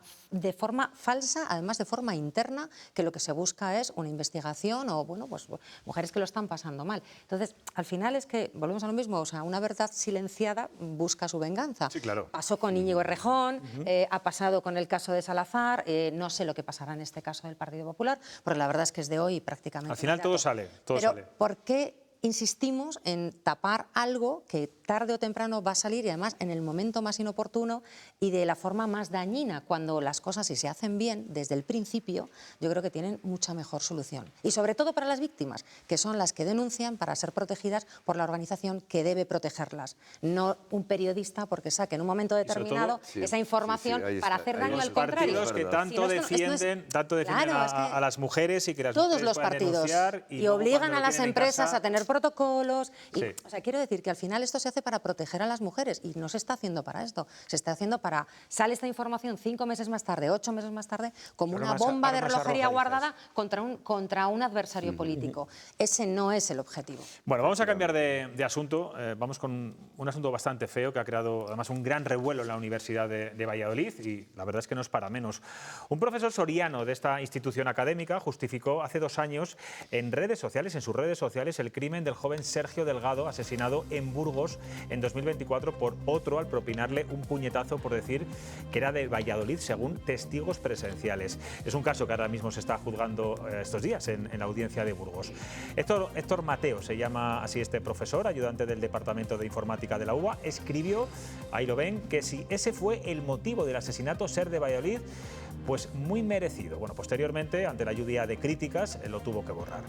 falsa, además de forma interna, que lo que se busca es una investigación o, bueno, pues mujeres que lo están pasando mal. Entonces, al final es que, volvemos a lo mismo, o sea, una verdad silenciada busca su venganza. Sí, claro. Pasó con Íñigo Errejón, ha pasado con el caso de Salazar, no sé lo que pasará en este caso del Partido Popular, porque la verdad es que es de hoy prácticamente. Al final todo sale, todo sale. ¿Por qué insistimos en tapar algo que tarde o temprano va a salir, y además en el momento más inoportuno y de la forma más dañina, cuando las cosas, si se hacen bien desde el principio, yo creo que tienen mucha mejor solución? Y sobre todo para las víctimas, que son las que denuncian para ser protegidas por la organización que debe protegerlas, no un periodista porque saque en un momento determinado esa información para hacer daño al contrario. Los partidos que tanto defienden a las mujeres y que las todos mujeres los partidos denunciar y obligan a las empresas a tener protocolos. Sí. O sea, quiero decir que al final esto se hace para proteger a las mujeres y no se está haciendo para esto. Se está haciendo para... Sale esta información 5 meses más tarde, 8 meses más tarde, como una bomba de relojería guardada contra un adversario político. Ese no es el objetivo. Bueno, vamos a cambiar de asunto. Vamos con un asunto bastante feo que ha creado además un gran revuelo en la Universidad de Valladolid, y la verdad es que no es para menos. Un profesor soriano de esta institución académica justificó hace 2 años en sus redes sociales, el crimen del joven Sergio Delgado, asesinado en Burgos en 2024 por otro al propinarle un puñetazo por decir que era de Valladolid, según testigos presenciales. Es un caso que ahora mismo se está juzgando estos días en la audiencia de Burgos. Héctor Mateo, se llama así este profesor, ayudante del Departamento de Informática de la UBA, escribió, ahí lo ven, que si ese fue el motivo del asesinato, ser de Valladolid, pues muy merecido. Bueno, posteriormente, ante la lluvia de críticas, lo tuvo que borrar.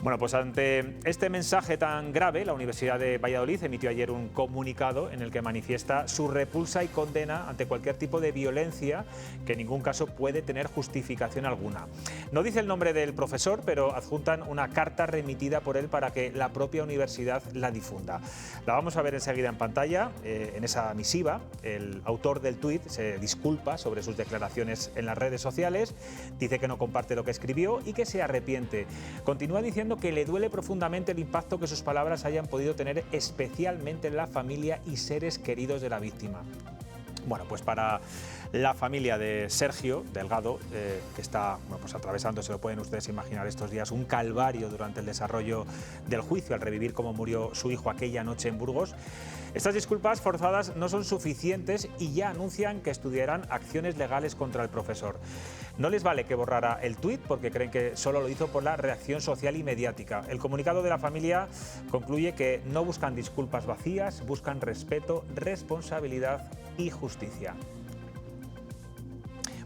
Bueno, pues ante este mensaje tan grave, la Universidad de Valladolid emitió ayer un comunicado en el que manifiesta su repulsa y condena ante cualquier tipo de violencia que en ningún caso puede tener justificación alguna. No dice el nombre del profesor, pero adjuntan una carta remitida por él para que la propia universidad la difunda. La vamos a ver enseguida en pantalla. En esa misiva, el autor del tuit se disculpa sobre sus declaraciones en las redes sociales, dice que no comparte lo que escribió y que se arrepiente. Continúa diciendo que le duele profundamente el impacto que sus palabras hayan podido tener especialmente en la familia y seres queridos de la víctima. Bueno, pues para la familia de Sergio Delgado, que está pues atravesando, se lo pueden ustedes imaginar estos días, un calvario durante el desarrollo del juicio al revivir cómo murió su hijo aquella noche en Burgos, estas disculpas forzadas no son suficientes y ya anuncian que estudiarán acciones legales contra el profesor. No les vale que borrara el tuit porque creen que solo lo hizo por la reacción social y mediática. El comunicado de la familia concluye que no buscan disculpas vacías, buscan respeto, responsabilidad y justicia.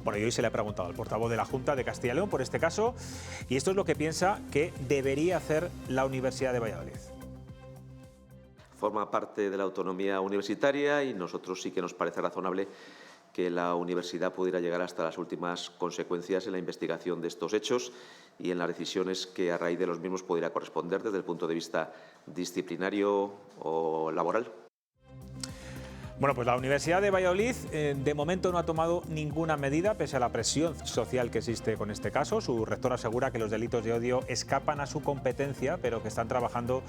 Bueno, y hoy se le ha preguntado al portavoz de la Junta de Castilla y León por este caso y esto es lo que piensa que debería hacer la Universidad de Valladolid. Forma parte de la autonomía universitaria y nosotros sí que nos parece razonable que la universidad pudiera llegar hasta las últimas consecuencias en la investigación de estos hechos y en las decisiones que a raíz de los mismos pudiera corresponder desde el punto de vista disciplinario o laboral. Bueno, pues la Universidad de Valladolid de momento no ha tomado ninguna medida pese a la presión social que existe con este caso. Su rector asegura que los delitos de odio escapan a su competencia, pero que están trabajando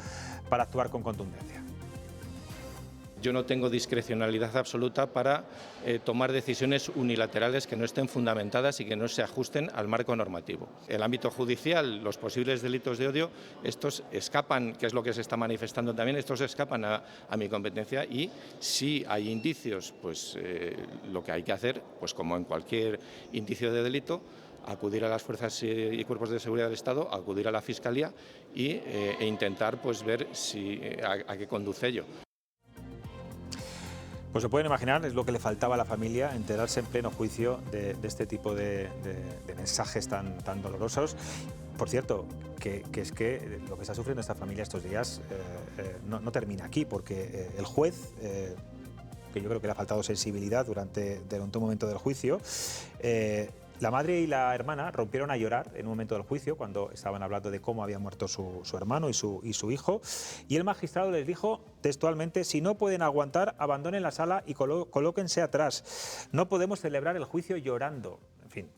para actuar con contundencia. Yo no tengo discrecionalidad absoluta para tomar decisiones unilaterales que no estén fundamentadas y que no se ajusten al marco normativo. El ámbito judicial, los posibles delitos de odio, estos escapan, que es lo que se está manifestando también, estos escapan a mi competencia y si hay indicios, pues lo que hay que hacer, pues como en cualquier indicio de delito, acudir a las fuerzas y cuerpos de seguridad del Estado, acudir a la Fiscalía e intentar pues ver a qué conduce ello. Pues se pueden imaginar, es lo que le faltaba a la familia, enterarse en pleno juicio de este tipo de mensajes tan dolorosos. Por cierto, que es que lo que está sufriendo esta familia estos días no termina aquí, porque el juez, que yo creo que le ha faltado sensibilidad durante un momento del juicio, la madre y la hermana rompieron a llorar en un momento del juicio cuando estaban hablando de cómo había muerto su hermano y su hijo, y el magistrado les dijo textualmente: si no pueden aguantar, abandonen la sala y colóquense atrás. No podemos celebrar el juicio llorando. En fin,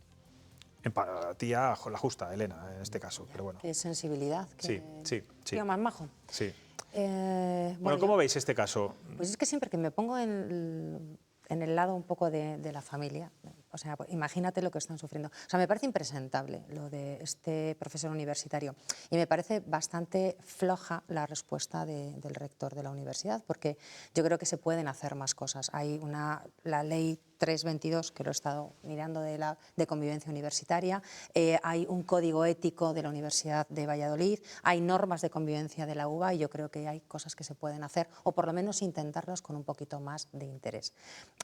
empatía la justa, Elena, en este caso. Pero bueno. Qué sensibilidad. Qué sí. más majo. Sí. Bueno, ¿cómo veis este caso? Pues es que siempre que me pongo en el lado un poco de la familia, o sea, pues imagínate lo que están sufriendo. O sea, me parece impresentable lo de este profesor universitario y me parece bastante floja la respuesta del rector de la universidad, porque yo creo que se pueden hacer más cosas. Hay la ley 322, que lo he estado mirando, de convivencia universitaria, hay un código ético de la Universidad de Valladolid, hay normas de convivencia de la UBA y yo creo que hay cosas que se pueden hacer, o por lo menos intentarlas con un poquito más de interés.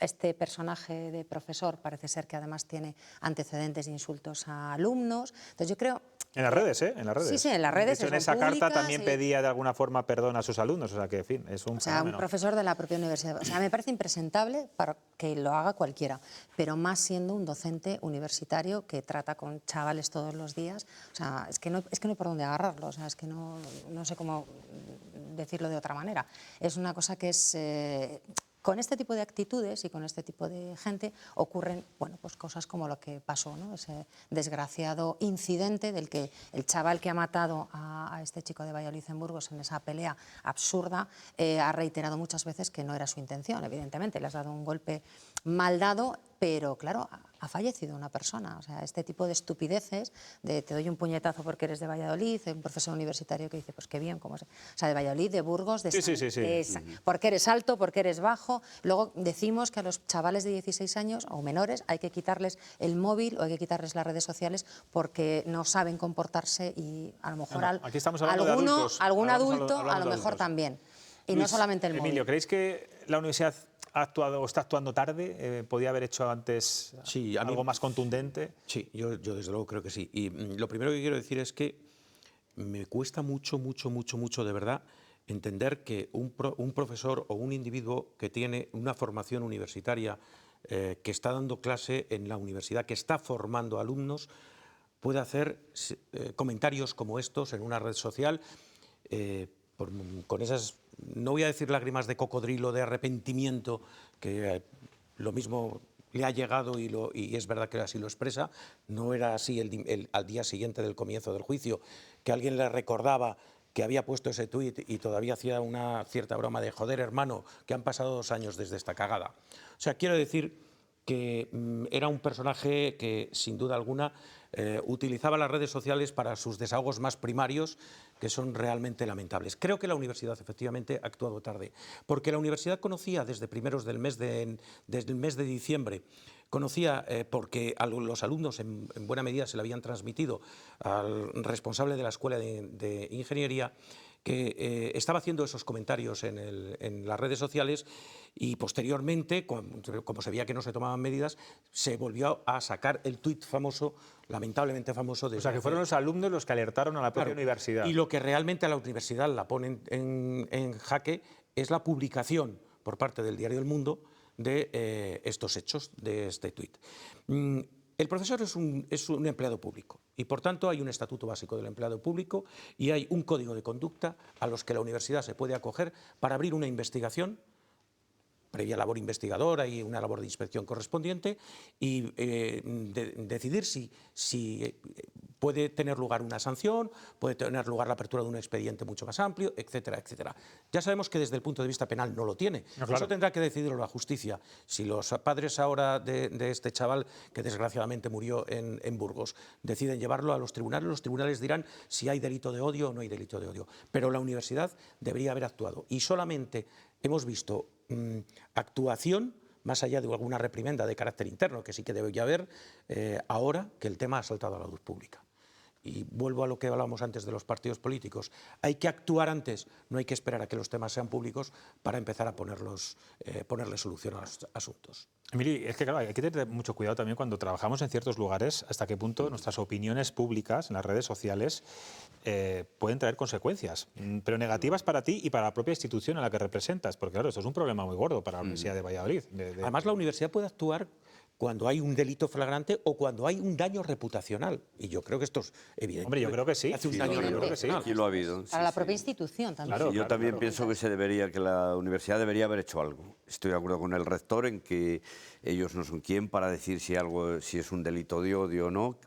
Este personaje de profesor parece ser que además tiene antecedentes de insultos a alumnos, entonces yo creo... En las redes, ¿eh? En las redes. Sí, en las redes. De hecho, en esa carta también pedía de alguna forma perdón a sus alumnos, o sea que, en fin, es un fenómeno. Un profesor de la propia universidad. O sea, me parece impresentable para que lo haga cualquiera, pero más siendo un docente universitario que trata con chavales todos los días. O sea, es que no hay por dónde agarrarlo, o sea, es que no sé cómo decirlo de otra manera. Es una cosa que es... Con este tipo de actitudes y con este tipo de gente ocurren, bueno, pues cosas como lo que pasó, ¿no? Ese desgraciado incidente del que el chaval que ha matado a este chico de Valladolid en Burgos en esa pelea absurda ha reiterado muchas veces que no era su intención, evidentemente, le has dado un golpe mal dado, pero claro, ha fallecido una persona. O sea, este tipo de estupideces, de te doy un puñetazo porque eres de Valladolid, un profesor universitario que dice, pues qué bien, o sea, de Valladolid, de Burgos, de porque eres alto, porque eres bajo. Luego decimos que a los chavales de 16 años o menores hay que quitarles el móvil o hay que quitarles las redes sociales porque no saben comportarse y a lo mejor aquí estamos hablando de adultos. Algún adulto a lo mejor también. Y Luis, no solamente el móvil. Emilio, ¿creéis que la universidad ha actuado o está actuando tarde? ¿Podía haber hecho antes algo más contundente? Sí, yo desde luego creo que sí. Y lo primero que quiero decir es que me cuesta mucho de verdad entender que un profesor o un individuo que tiene una formación universitaria, que está dando clase en la universidad, que está formando alumnos, puede hacer comentarios como estos en una red social con esas, no voy a decir lágrimas de cocodrilo, de arrepentimiento, que lo mismo le ha llegado y es verdad que así lo expresa. No era así al día siguiente del comienzo del juicio, que alguien le recordaba que había puesto ese tuit y todavía hacía una cierta broma de joder, hermano, que han pasado 2 años desde esta cagada. O sea, quiero decir que era un personaje que, sin duda alguna, utilizaba las redes sociales para sus desahogos más primarios, que son realmente lamentables. Creo que la universidad, efectivamente, ha actuado tarde, porque la universidad conocía desde primeros desde el mes de diciembre, conocía, porque a los alumnos en buena medida se le habían transmitido al responsable de la Escuela de Ingeniería, que estaba haciendo esos comentarios en las redes sociales, y posteriormente, como se veía que no se tomaban medidas, se volvió a sacar el tuit famoso, lamentablemente famoso. O sea, que fueron los alumnos los que alertaron a la propia universidad. Y lo que realmente a la universidad la pone en jaque es la publicación por parte del diario El Mundo de estos hechos, de este tuit. El profesor es un empleado público y, por tanto, hay un estatuto básico del empleado público y hay un código de conducta a los que la universidad se puede acoger para abrir una investigación, previa labor investigadora y una labor de inspección correspondiente, y decidir si puede tener lugar una sanción, puede tener lugar la apertura de un expediente mucho más amplio, etcétera, etcétera. Ya sabemos que desde el punto de vista penal no lo tiene. No, claro. Eso tendrá que decidirlo la justicia. Si los padres ahora de este chaval, que desgraciadamente murió en Burgos, deciden llevarlo a los tribunales dirán si hay delito de odio o no hay delito de odio. Pero la universidad debería haber actuado. Y solamente hemos visto actuación, más allá de alguna reprimenda de carácter interno, que sí que debería haber, ahora que el tema ha saltado a la luz pública. Y vuelvo a lo que hablábamos antes de los partidos políticos. Hay que actuar antes, no hay que esperar a que los temas sean públicos para empezar a ponerle solución a los asuntos. Emili, es que claro, hay que tener mucho cuidado también cuando trabajamos en ciertos lugares, hasta qué punto nuestras opiniones públicas en las redes sociales pueden traer consecuencias, pero negativas para ti y para la propia institución a la que representas, porque claro, esto es un problema muy gordo para la Universidad de Valladolid. Además, la universidad puede actuar cuando hay un delito flagrante o cuando hay un daño reputacional. Y yo creo que esto es evidente. Hombre, yo creo que sí. Hace un daño reputacional. Aquí lo ha habido. Para la propia institución también. Claro, yo también pienso que la universidad debería haber hecho algo. Estoy de acuerdo con el rector en que ellos no son quien para decir si es un delito de odio o no,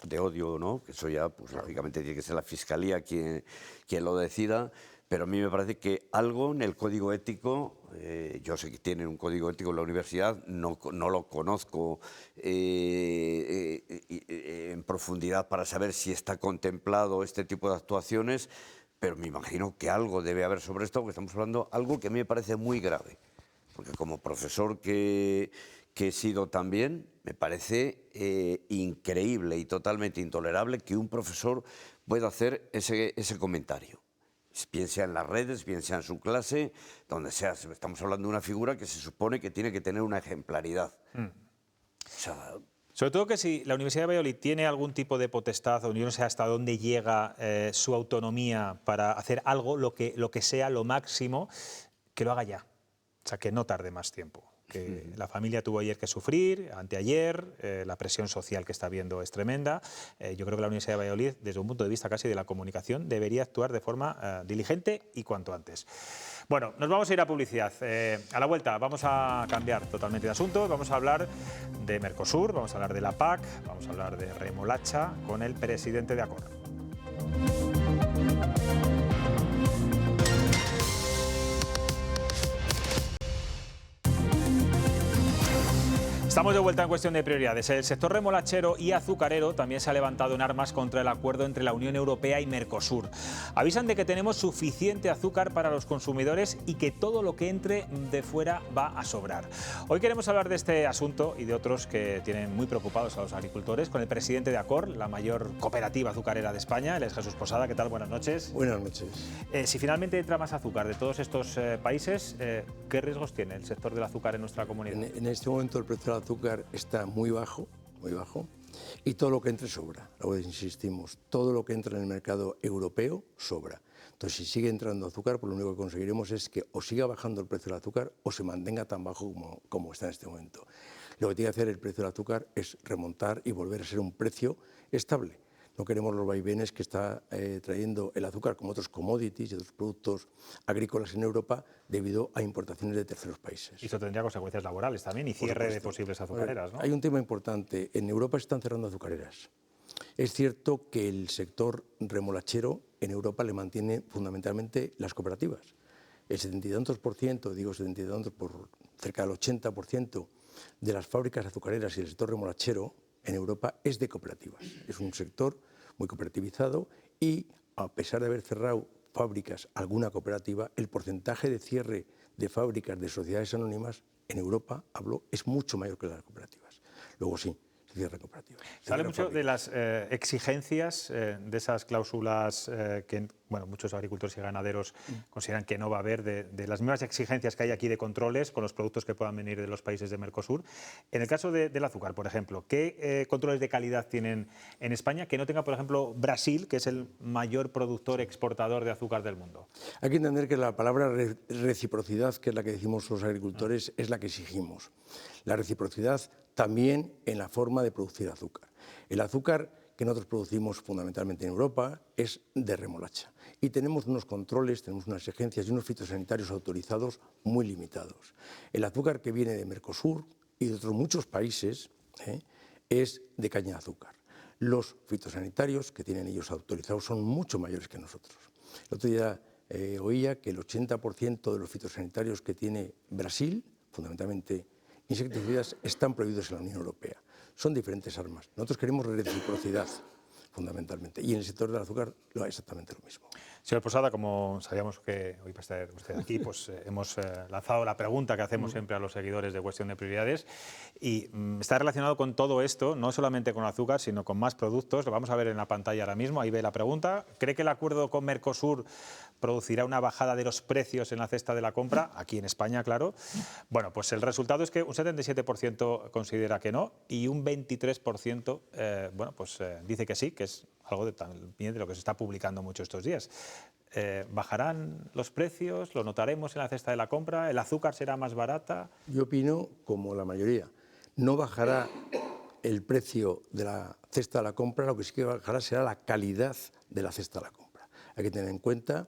que eso ya, pues lógicamente tiene que ser la fiscalía quien lo decida. Pero a mí me parece que algo en el código ético, yo sé que tienen un código ético en la universidad, no lo conozco en profundidad para saber si está contemplado este tipo de actuaciones, pero me imagino que algo debe haber sobre esto, porque estamos hablando de algo que a mí me parece muy grave. Porque como profesor que he sido también, me parece increíble y totalmente intolerable que un profesor pueda hacer ese comentario. Bien sea en las redes, bien sea en su clase, donde sea. Estamos hablando de una figura que se supone que tiene que tener una ejemplaridad. O sea, sobre todo que si la Universidad de Valladolid tiene algún tipo de potestad, o yo no sé hasta dónde llega su autonomía para hacer algo, lo que sea lo máximo, que lo haga ya. O sea, que no tarde más tiempo. Que la familia tuvo ayer que sufrir, anteayer, la presión social que está habiendo es tremenda. Yo creo que la Universidad de Valladolid, desde un punto de vista casi de la comunicación, debería actuar de forma diligente y cuanto antes. Bueno, nos vamos a ir a publicidad. A la vuelta vamos a cambiar totalmente de asunto, vamos a hablar de Mercosur, vamos a hablar de la PAC, vamos a hablar de remolacha con el presidente de Accor. Estamos de vuelta en cuestión de prioridades. El sector remolachero y azucarero también se ha levantado en armas contra el acuerdo entre la Unión Europea y Mercosur. Avisan de que tenemos suficiente azúcar para los consumidores y que todo lo que entre de fuera va a sobrar. Hoy queremos hablar de este asunto y de otros que tienen muy preocupados a los agricultores con el presidente de Accor, la mayor cooperativa azucarera de España. Él es Jesús Posada. ¿Qué tal? Buenas noches. Buenas noches. Si finalmente entra más azúcar de todos estos países, ¿qué riesgos tiene el sector del azúcar en nuestra comunidad? En este momento el precio del azúcar está muy bajo, Y todo lo que entre sobra, luego insistimos, todo lo que entra en el mercado europeo sobra. Entonces, si sigue entrando azúcar, pues lo único que conseguiremos es que o siga bajando el precio del azúcar o se mantenga tan bajo como está en este momento. Lo que tiene que hacer el precio del azúcar es remontar y volver a ser un precio estable. No queremos los vaivenes que está trayendo el azúcar, como otros commodities y otros productos agrícolas en Europa, debido a importaciones de terceros países. Y eso tendría consecuencias laborales también y cierre de posibles azucareras, ¿no? Hay un tema importante. En Europa se están cerrando azucareras. Es cierto que el sector remolachero en Europa le mantiene fundamentalmente las cooperativas. El 72%, digo 72%, por cerca del 80% de las fábricas azucareras y el sector remolachero en Europa es de cooperativas. Es un sector muy cooperativizado y, a pesar de haber cerrado fábricas, alguna cooperativa, el porcentaje de cierre de fábricas de sociedades anónimas en Europa, es mucho mayor que las cooperativas. Luego sí, se cierran cooperativas. Se habla mucho de las exigencias, de esas cláusulas que muchos agricultores y ganaderos consideran que no va a haber, de las mismas exigencias que hay aquí de controles con los productos que puedan venir de los países de Mercosur. En el caso del azúcar, por ejemplo, ¿qué controles de calidad tienen en España que no tenga, por ejemplo, Brasil, que es el mayor productor exportador de azúcar del mundo? Hay que entender que la palabra reciprocidad, que es la que decimos los agricultores, es la que exigimos. La reciprocidad también en la forma de producir azúcar. El azúcar que nosotros producimos fundamentalmente en Europa es de remolacha. Y tenemos unos controles, tenemos unas exigencias y unos fitosanitarios autorizados muy limitados. El azúcar que viene de Mercosur y de otros muchos países es de caña de azúcar. Los fitosanitarios que tienen ellos autorizados son mucho mayores que nosotros. El otro día oía que el 80% de los fitosanitarios que tiene Brasil, fundamentalmente insecticidas, están prohibidos en la Unión Europea. Son diferentes armas. Nosotros queremos reciprocidad, fundamentalmente. Y en el sector del azúcar es exactamente lo mismo. Señor Posada, como sabíamos que hoy va a estar usted aquí, pues hemos lanzado la pregunta que hacemos siempre a los seguidores de Cuestión de Prioridades y está relacionado con todo esto, no solamente con el azúcar, sino con más productos. Lo vamos a ver en la pantalla ahora mismo, ahí ve la pregunta. ¿Cree que el acuerdo con Mercosur producirá una bajada de los precios en la cesta de la compra? Aquí en España, claro. Bueno, pues el resultado es que un 77% considera que no y un 23% dice que sí, que es algo también de lo que se está publicando mucho estos días. ¿Bajarán los precios? ¿Lo notaremos en la cesta de la compra? ¿El azúcar será más barata? Yo opino como la mayoría. No bajará el precio de la cesta de la compra, lo que sí que bajará será la calidad de la cesta de la compra. Hay que tener en cuenta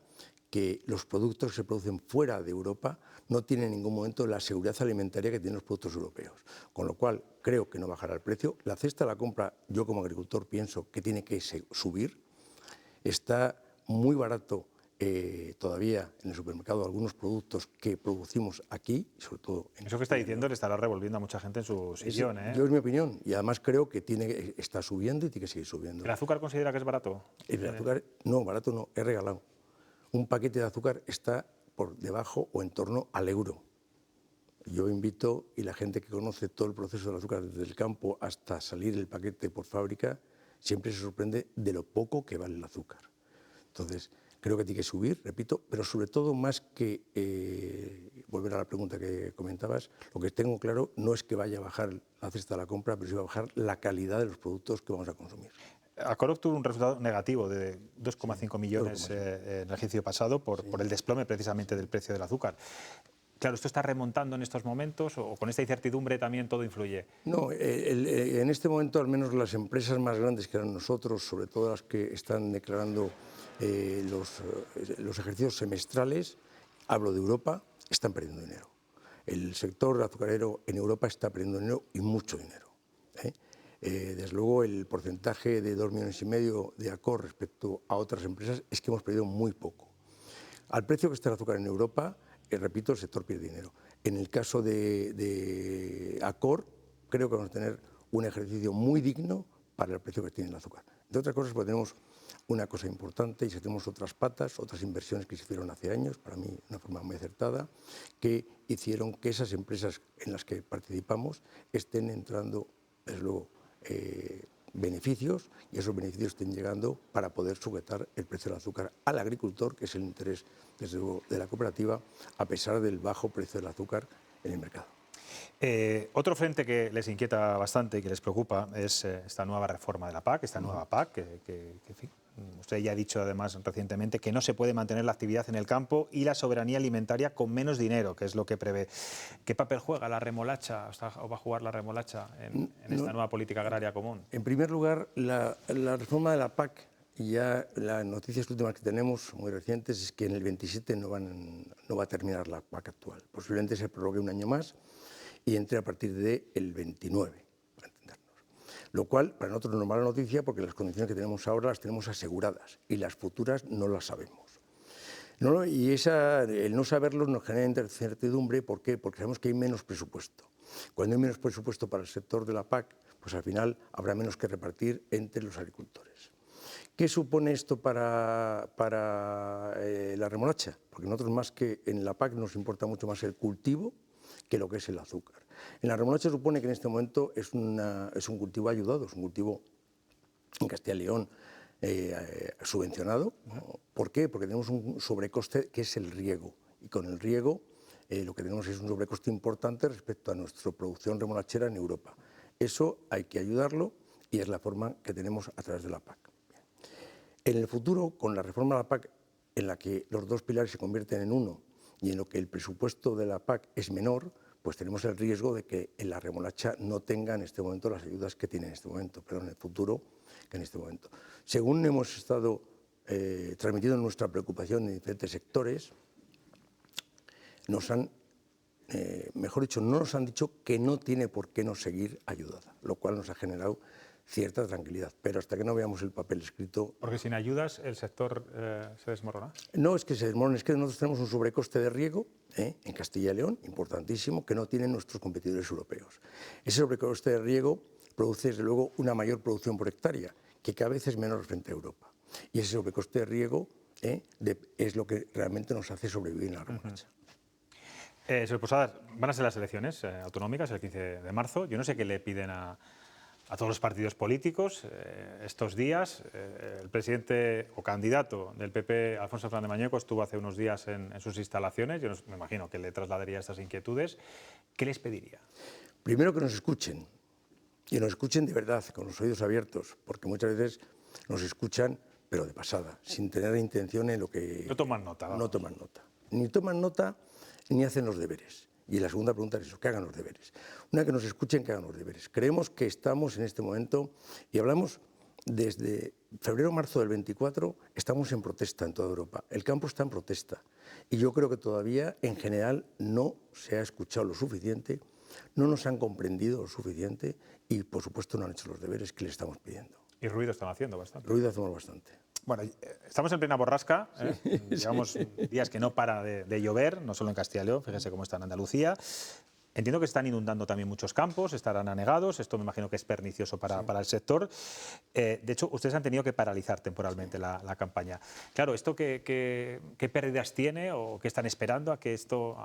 que los productos que se producen fuera de Europa no tienen en ningún momento la seguridad alimentaria que tienen los productos europeos. Con lo cual, creo que no bajará el precio. La cesta de la compra, yo como agricultor pienso que tiene que subir. Está muy barato todavía en el supermercado algunos productos que producimos aquí, sobre todo... Eso que está diciendo le estará revolviendo a mucha gente en su sillón, ¿eh? Yo es mi opinión y además creo que está subiendo y tiene que seguir subiendo. ¿El azúcar considera que es barato? El azúcar, no, barato no, es regalado. Un paquete de azúcar está por debajo o en torno al euro. Yo invito, y la gente que conoce todo el proceso del azúcar desde el campo hasta salir el paquete por fábrica, siempre se sorprende de lo poco que vale el azúcar. Entonces, creo que tiene que subir, repito, pero sobre todo más que volver a la pregunta que comentabas, lo que tengo claro no es que vaya a bajar la cesta de la compra, pero sí va a bajar la calidad de los productos que vamos a consumir. Accor obtuvo un resultado negativo de 2,5 millones en el ejercicio pasado por el desplome precisamente del precio del azúcar. Claro, ¿esto está remontando en estos momentos o con esta incertidumbre también todo influye? No, en este momento al menos las empresas más grandes que eran nosotros, sobre todo las que están declarando los ejercicios semestrales, hablo de Europa, están perdiendo dinero. El sector azucarero en Europa está perdiendo dinero y mucho dinero. Desde luego el porcentaje de 2,5 millones de Accor respecto a otras empresas es que hemos perdido muy poco. Al precio que está el azúcar en Europa, repito, el sector pierde dinero. En el caso de Accor, creo que vamos a tener un ejercicio muy digno para el precio que tiene el azúcar. De otras cosas, porque tenemos una cosa importante y si tenemos otras patas, otras inversiones que se hicieron hace años, para mí de una forma muy acertada, que hicieron que esas empresas en las que participamos estén entrando, desde luego, beneficios y esos beneficios estén llegando para poder sujetar el precio del azúcar al agricultor, que es el interés, desde luego, de la cooperativa, a pesar del bajo precio del azúcar en el mercado. Otro frente que les inquieta bastante y que les preocupa es esta nueva reforma de la PAC, esta nueva PAC, que en fin, usted ya ha dicho además recientemente que no se puede mantener la actividad en el campo y la soberanía alimentaria con menos dinero, que es lo que prevé. ¿Qué papel juega la remolacha o va a jugar la remolacha en esta nueva política agraria común? En primer lugar, la reforma de la PAC, ya las noticias últimas que tenemos, muy recientes, es que en el 27 no va a terminar la PAC actual. Posiblemente se prorrogue un año más y entre a partir del 29, para entendernos. Lo cual, para nosotros no es mala noticia porque las condiciones que tenemos ahora las tenemos aseguradas y las futuras no las sabemos. Y el no saberlo nos genera incertidumbre. ¿Por qué? Porque sabemos que hay menos presupuesto. Cuando hay menos presupuesto para el sector de la PAC, pues al final habrá menos que repartir entre los agricultores. ¿Qué supone esto para la remolacha? Porque nosotros, más que en la PAC, nos importa mucho más el cultivo que lo que es el azúcar. En la remolacha supone que en este momento es un cultivo ayudado, es un cultivo en Castilla y León subvencionado. ¿Por qué? Porque tenemos un sobrecoste que es el riego. Y con el riego lo que tenemos es un sobrecoste importante respecto a nuestra producción remolachera en Europa. Eso hay que ayudarlo y es la forma que tenemos a través de la PAC. En el futuro, con la reforma de la PAC, en la que los dos pilares se convierten en uno y en lo que el presupuesto de la PAC es menor, pues tenemos el riesgo de que en la remolacha no tenga en este momento las ayudas que tiene en este momento, pero en el futuro que en este momento. Según hemos estado transmitiendo nuestra preocupación en diferentes sectores, mejor dicho, no nos han dicho que no tiene por qué no seguir ayudada, lo cual nos ha generado cierta tranquilidad, pero hasta que no veamos el papel escrito... Porque sin ayudas el sector se desmorona. No es que se desmorone, es que nosotros tenemos un sobrecoste de riego en Castilla y León, importantísimo, que no tienen nuestros competidores europeos. Ese sobrecoste de riego produce, desde luego, una mayor producción por hectárea, que cada vez es menor frente a Europa. Y ese sobrecoste de riego es lo que realmente nos hace sobrevivir en la remolacha. Señor Posadas, van a ser las elecciones autonómicas el 15 de marzo. Yo no sé qué le piden a todos los partidos políticos estos días. El presidente o candidato del PP, Alfonso Fernández Mañueco, estuvo hace unos días en sus instalaciones. Yo me imagino que le trasladaría estas inquietudes. ¿Qué les pediría? Primero, que nos escuchen, y nos escuchen de verdad, con los oídos abiertos, porque muchas veces nos escuchan, pero de pasada, sin tener intención en lo que... No toman nota. No toman nota. Ni toman nota ni hacen los deberes. Y la segunda pregunta es eso, que hagan los deberes. Una, que nos escuchen, que hagan los deberes. Creemos que estamos en este momento, y hablamos desde febrero-marzo del 24, estamos en protesta en toda Europa. El campo está en protesta. Y yo creo que todavía, en general, no se ha escuchado lo suficiente, no nos han comprendido lo suficiente y, por supuesto, no han hecho los deberes que les estamos pidiendo. Y ruido están haciendo bastante. Ruido hacemos bastante. Bueno, estamos en plena borrasca, llevamos días que no para de llover, no solo en Castilla y León, fíjense cómo está en Andalucía. Entiendo que están inundando también muchos campos, estarán anegados, esto me imagino que es pernicioso para el sector. De hecho, ustedes han tenido que paralizar temporalmente la campaña. Claro, ¿esto qué pérdidas tiene o qué están esperando a que esto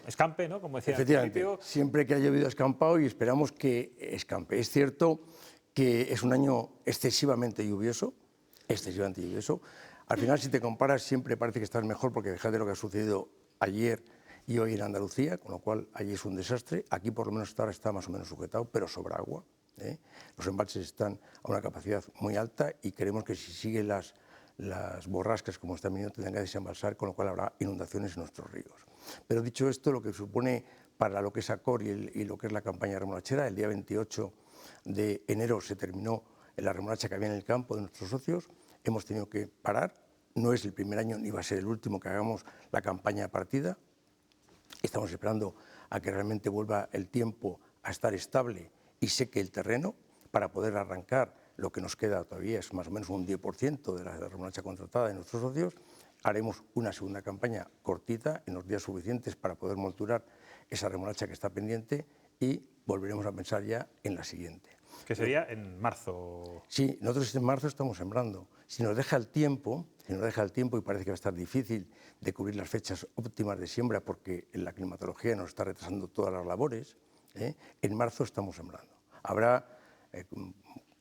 escampe, ¿no? Como decía al principio? Siempre que ha llovido ha escampado y esperamos que escampe. Es cierto que es un año excesivamente lluvioso. Al final, si te comparas, siempre parece que estás mejor porque fíjate lo que ha sucedido ayer y hoy en Andalucía, con lo cual allí es un desastre. Aquí por lo menos ahora está más o menos sujetado, pero sobra agua. Los embalses están a una capacidad muy alta y creemos que si siguen las borrascas como están viniendo tendrán que desembalsar, con lo cual habrá inundaciones en nuestros ríos. Pero dicho esto, lo que supone para lo que es ACOR y lo que es la campaña remolachera, el día 28 de enero se terminó la remolacha que había en el campo de nuestros socios, hemos tenido que parar, no es el primer año ni va a ser el último que hagamos la campaña partida, estamos esperando a que realmente vuelva el tiempo a estar estable y seque el terreno para poder arrancar lo que nos queda todavía, es más o menos un 10% de la remolacha contratada de nuestros socios. Haremos una segunda campaña cortita, en los días suficientes para poder molturar esa remolacha que está pendiente y volveremos a pensar ya en la siguiente. Que sería en marzo. Sí, nosotros en marzo estamos sembrando. Si nos deja el tiempo, y parece que va a estar difícil de cubrir las fechas óptimas de siembra porque la climatología nos está retrasando todas las labores, en marzo estamos sembrando. Habrá,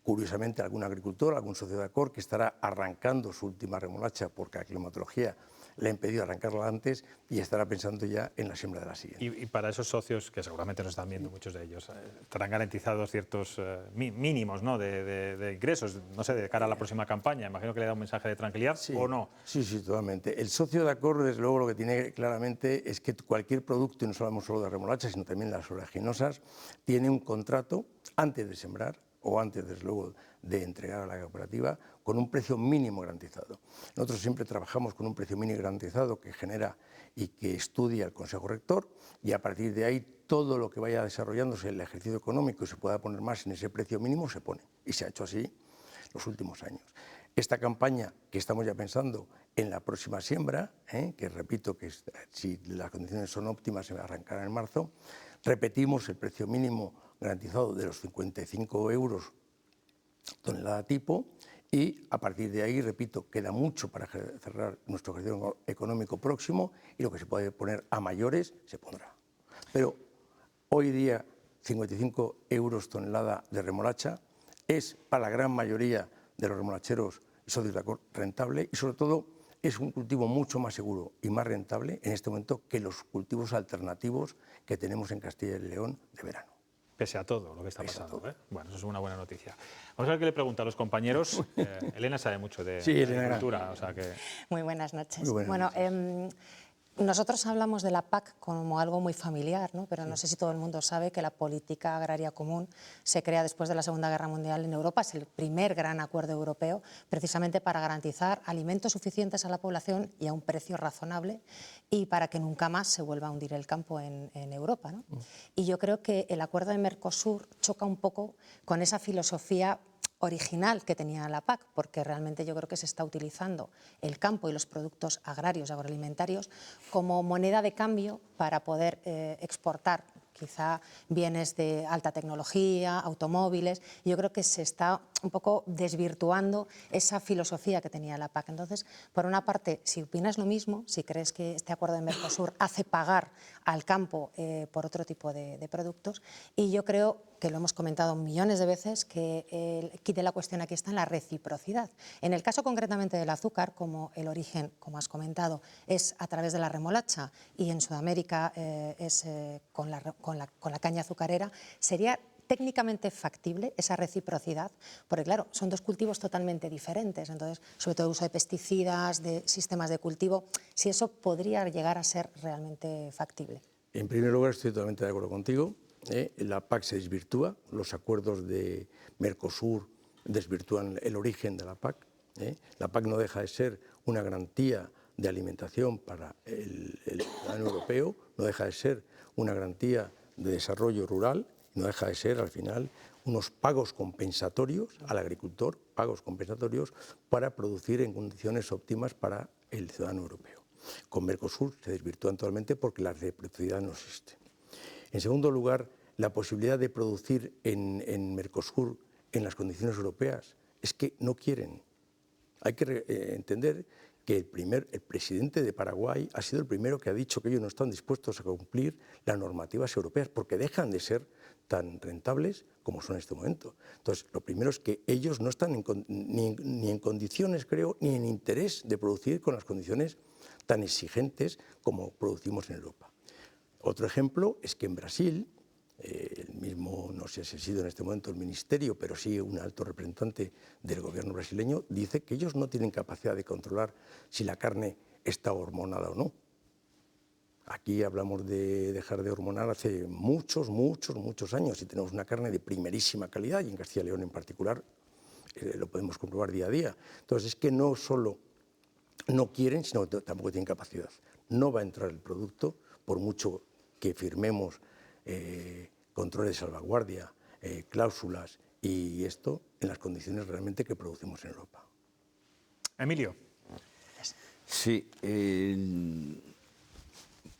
curiosamente, algún agricultor, algún socio de ACOR que estará arrancando su última remolacha porque la climatología le ha impedido arrancarla antes y estará pensando ya en la siembra de la siguiente. Y para esos socios, que seguramente nos están viendo muchos de ellos, estarán garantizados ciertos mínimos, ¿no?, de ingresos, no sé, de cara a la próxima campaña. Imagino que le da un mensaje de tranquilidad, ¿o no? Sí, totalmente. El socio de Accor, desde luego, lo que tiene claramente es que cualquier producto, y no hablamos solo de remolacha, sino también las oleaginosas, tiene un contrato antes de sembrar o antes, desde luego, de entregar a la cooperativa, con un precio mínimo garantizado. Nosotros siempre trabajamos con un precio mínimo garantizado que genera y que estudia el Consejo Rector, y a partir de ahí todo lo que vaya desarrollándose en el ejercicio económico y se pueda poner más en ese precio mínimo se pone, y se ha hecho así los últimos años. Esta campaña, que estamos ya pensando en la próxima siembra, que repito que si las condiciones son óptimas se arrancará en marzo, repetimos el precio mínimo garantizado de los 55 euros tonelada tipo, y a partir de ahí, repito, queda mucho para cerrar nuestro ejercicio económico próximo, y lo que se puede poner a mayores se pondrá. Pero hoy día 55 euros tonelada de remolacha es para la gran mayoría de los remolacheros y socios de Accor rentable, y sobre todo es un cultivo mucho más seguro y más rentable en este momento que los cultivos alternativos que tenemos en Castilla y León de verano. Pese a todo lo que está pasando. Bueno, eso es una buena noticia. Vamos a ver qué le pregunta a los compañeros. Elena sabe mucho de agricultura, o sea que... Muy buenas noches. Muy buenas noches. Nosotros hablamos de la PAC como algo muy familiar, ¿no? Pero no sé si todo el mundo sabe que la política agraria común se crea después de la Segunda Guerra Mundial en Europa. Es el primer gran acuerdo europeo, precisamente para garantizar alimentos suficientes a la población y a un precio razonable, y para que nunca más se vuelva a hundir el campo en Europa, ¿no? Y yo creo que el acuerdo de Mercosur choca un poco con esa filosofía original que tenía la PAC, porque realmente yo creo que se está utilizando el campo y los productos agrarios, agroalimentarios, como moneda de cambio para poder exportar quizá bienes de alta tecnología, automóviles. Y yo creo que se está un poco desvirtuando esa filosofía que tenía la PAC. Entonces, por una parte, si opinas lo mismo, si crees que este acuerdo de Mercosur hace pagar al campo por otro tipo de productos, y yo creo que lo hemos comentado millones de veces, que el quid de la cuestión aquí está en la reciprocidad. En el caso concretamente del azúcar, como el origen, como has comentado, es a través de la remolacha, y en Sudamérica es con la caña azucarera, sería técnicamente factible esa reciprocidad, porque claro, son dos cultivos totalmente diferentes, entonces, sobre todo el uso de pesticidas, de sistemas de cultivo, si eso podría llegar a ser realmente factible. En primer lugar, estoy totalmente de acuerdo contigo. La PAC se desvirtúa, los acuerdos de Mercosur desvirtúan el origen de la PAC. La PAC no deja de ser una garantía de alimentación para el ciudadano europeo, no deja de ser una garantía de desarrollo rural, no deja de ser, al final, unos pagos compensatorios al agricultor, pagos compensatorios para producir en condiciones óptimas para el ciudadano europeo. Con Mercosur se desvirtúan totalmente porque la reciprocidad no existe. En segundo lugar, la posibilidad de producir en Mercosur en las condiciones europeas es que no quieren. Hay que entender que el presidente de Paraguay ha sido el primero que ha dicho que ellos no están dispuestos a cumplir las normativas europeas porque dejan de ser tan rentables como son en este momento. Entonces, lo primero es que ellos no están ni en condiciones, creo, ni en interés de producir con las condiciones tan exigentes como producimos en Europa. Otro ejemplo es que en Brasil, el mismo, no sé si ha sido en este momento el ministerio, pero sí un alto representante del gobierno brasileño, dice que ellos no tienen capacidad de controlar si la carne está hormonada o no. Aquí hablamos de dejar de hormonar hace muchos años y tenemos una carne de primerísima calidad, y en Castilla y León en particular lo podemos comprobar día a día. Entonces es que no solo no quieren, sino que tampoco tienen capacidad. No va a entrar el producto por mucho que firmemos controles de salvaguardia, cláusulas y esto en las condiciones realmente que producimos en Europa. Emilio. Sí.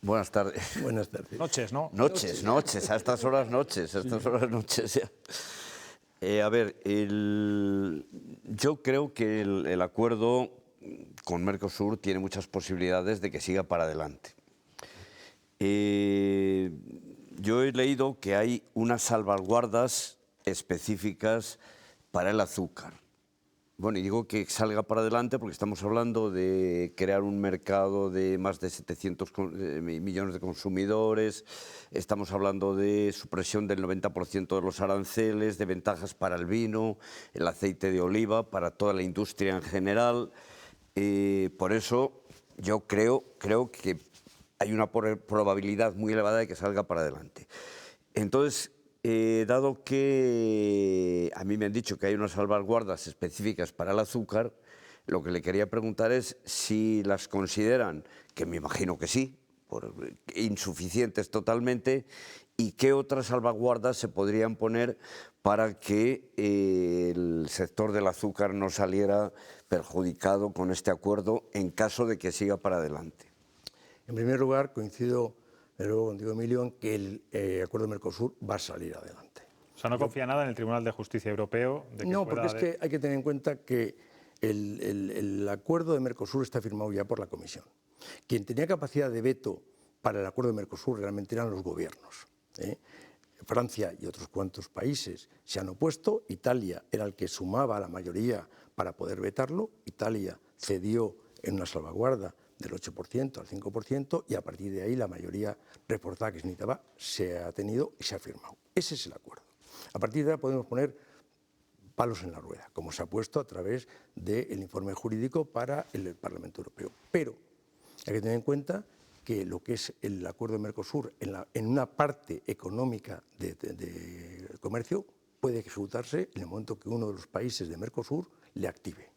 Buenas tardes. Buenas tardes. Noches, ¿no? Noches, a estas horas noches, ya. A ver, yo creo que el acuerdo con Mercosur tiene muchas posibilidades de que siga para adelante. Yo he leído que hay unas salvaguardas específicas para el azúcar. Bueno, y digo que salga para adelante porque estamos hablando de crear un mercado de más de 700 millones de consumidores, estamos hablando de supresión del 90% de los aranceles, de ventajas para el vino, el aceite de oliva, para toda la industria en general. Por eso yo creo que hay una probabilidad muy elevada de que salga para adelante. Entonces, dado que a mí me han dicho que hay unas salvaguardas específicas para el azúcar, lo que le quería preguntar es si las consideran, que me imagino que sí, insuficientes totalmente, y qué otras salvaguardas se podrían poner para que el sector del azúcar no saliera perjudicado con este acuerdo en caso de que siga para adelante. En primer lugar, coincido luego contigo, Emilio, en que el acuerdo de Mercosur va a salir adelante. O sea, ¿no confía nada en el Tribunal de Justicia Europeo? No, porque es que hay que tener en cuenta que el acuerdo de Mercosur está firmado ya por la Comisión. Quien tenía capacidad de veto para el acuerdo de Mercosur realmente eran los gobiernos. Francia y otros cuantos países se han opuesto. Italia era el que sumaba la mayoría para poder vetarlo. Italia cedió en una salvaguarda del 8% al 5%, y a partir de ahí la mayoría reforzada que se necesitaba se ha tenido y se ha firmado. Ese es el acuerdo. A partir de ahí podemos poner palos en la rueda, como se ha puesto a través del informe jurídico para el Parlamento Europeo. Pero hay que tener en cuenta que lo que es el acuerdo de Mercosur en una parte económica de comercio puede ejecutarse en el momento que uno de los países de Mercosur le active.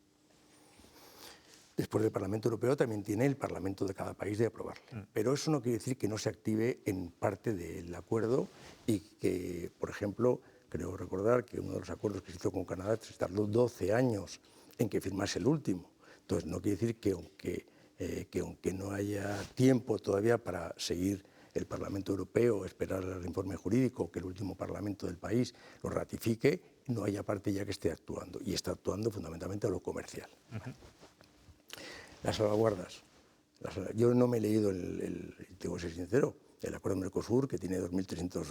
Después del Parlamento Europeo también tiene el Parlamento de cada país de aprobarle. Pero eso no quiere decir que no se active en parte del acuerdo y que, por ejemplo, creo recordar que uno de los acuerdos que se hizo con Canadá se tardó 12 años en que firmase el último. Entonces, no quiere decir que aunque no haya tiempo todavía para seguir el Parlamento Europeo, esperar al informe jurídico, que el último Parlamento del país lo ratifique, no haya parte ya que esté actuando. Y está actuando fundamentalmente a lo comercial. Las salvaguardas. Yo no me he leído, tengo que ser sincero, el acuerdo de Mercosur, que tiene 2.300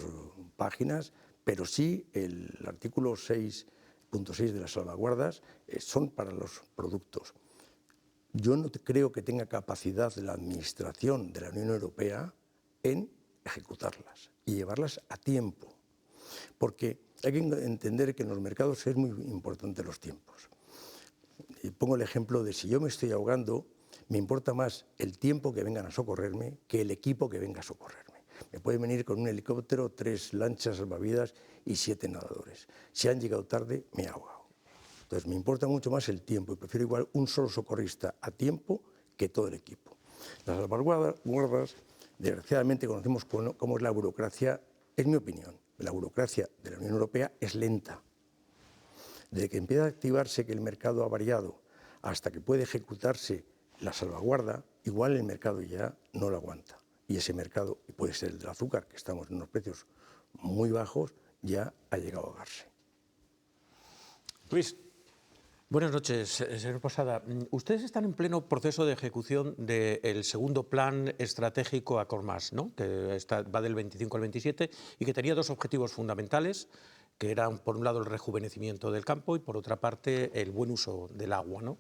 páginas, pero sí el artículo 6.6 de las salvaguardas son para los productos. Yo no creo que tenga capacidad la Administración de la Unión Europea en ejecutarlas y llevarlas a tiempo, porque hay que entender que en los mercados es muy importante los tiempos. Y pongo el ejemplo de si yo me estoy ahogando, me importa más el tiempo que vengan a socorrerme que el equipo que venga a socorrerme. Me pueden venir con un helicóptero, 3 lanchas salvavidas y 7 nadadores. Si han llegado tarde, me he ahogado. Entonces me importa mucho más el tiempo y prefiero igual un solo socorrista a tiempo que todo el equipo. Las salvaguardas, desgraciadamente conocemos cómo es la burocracia, es mi opinión. La burocracia de la Unión Europea es lenta. Desde que empieza a activarse que el mercado ha variado hasta que puede ejecutarse la salvaguarda, igual el mercado ya no lo aguanta. Y ese mercado, y puede ser el del azúcar, que estamos en unos precios muy bajos, ya ha llegado a ahogarse. Luis. Buenas noches, señor Posada. Ustedes están en pleno proceso de ejecución del segundo plan estratégico Acormás, ¿no? Que va del 25 al 27 y que tenía 2 objetivos fundamentales, que eran, por un lado, el rejuvenecimiento del campo y, por otra parte, el buen uso del agua, ¿no?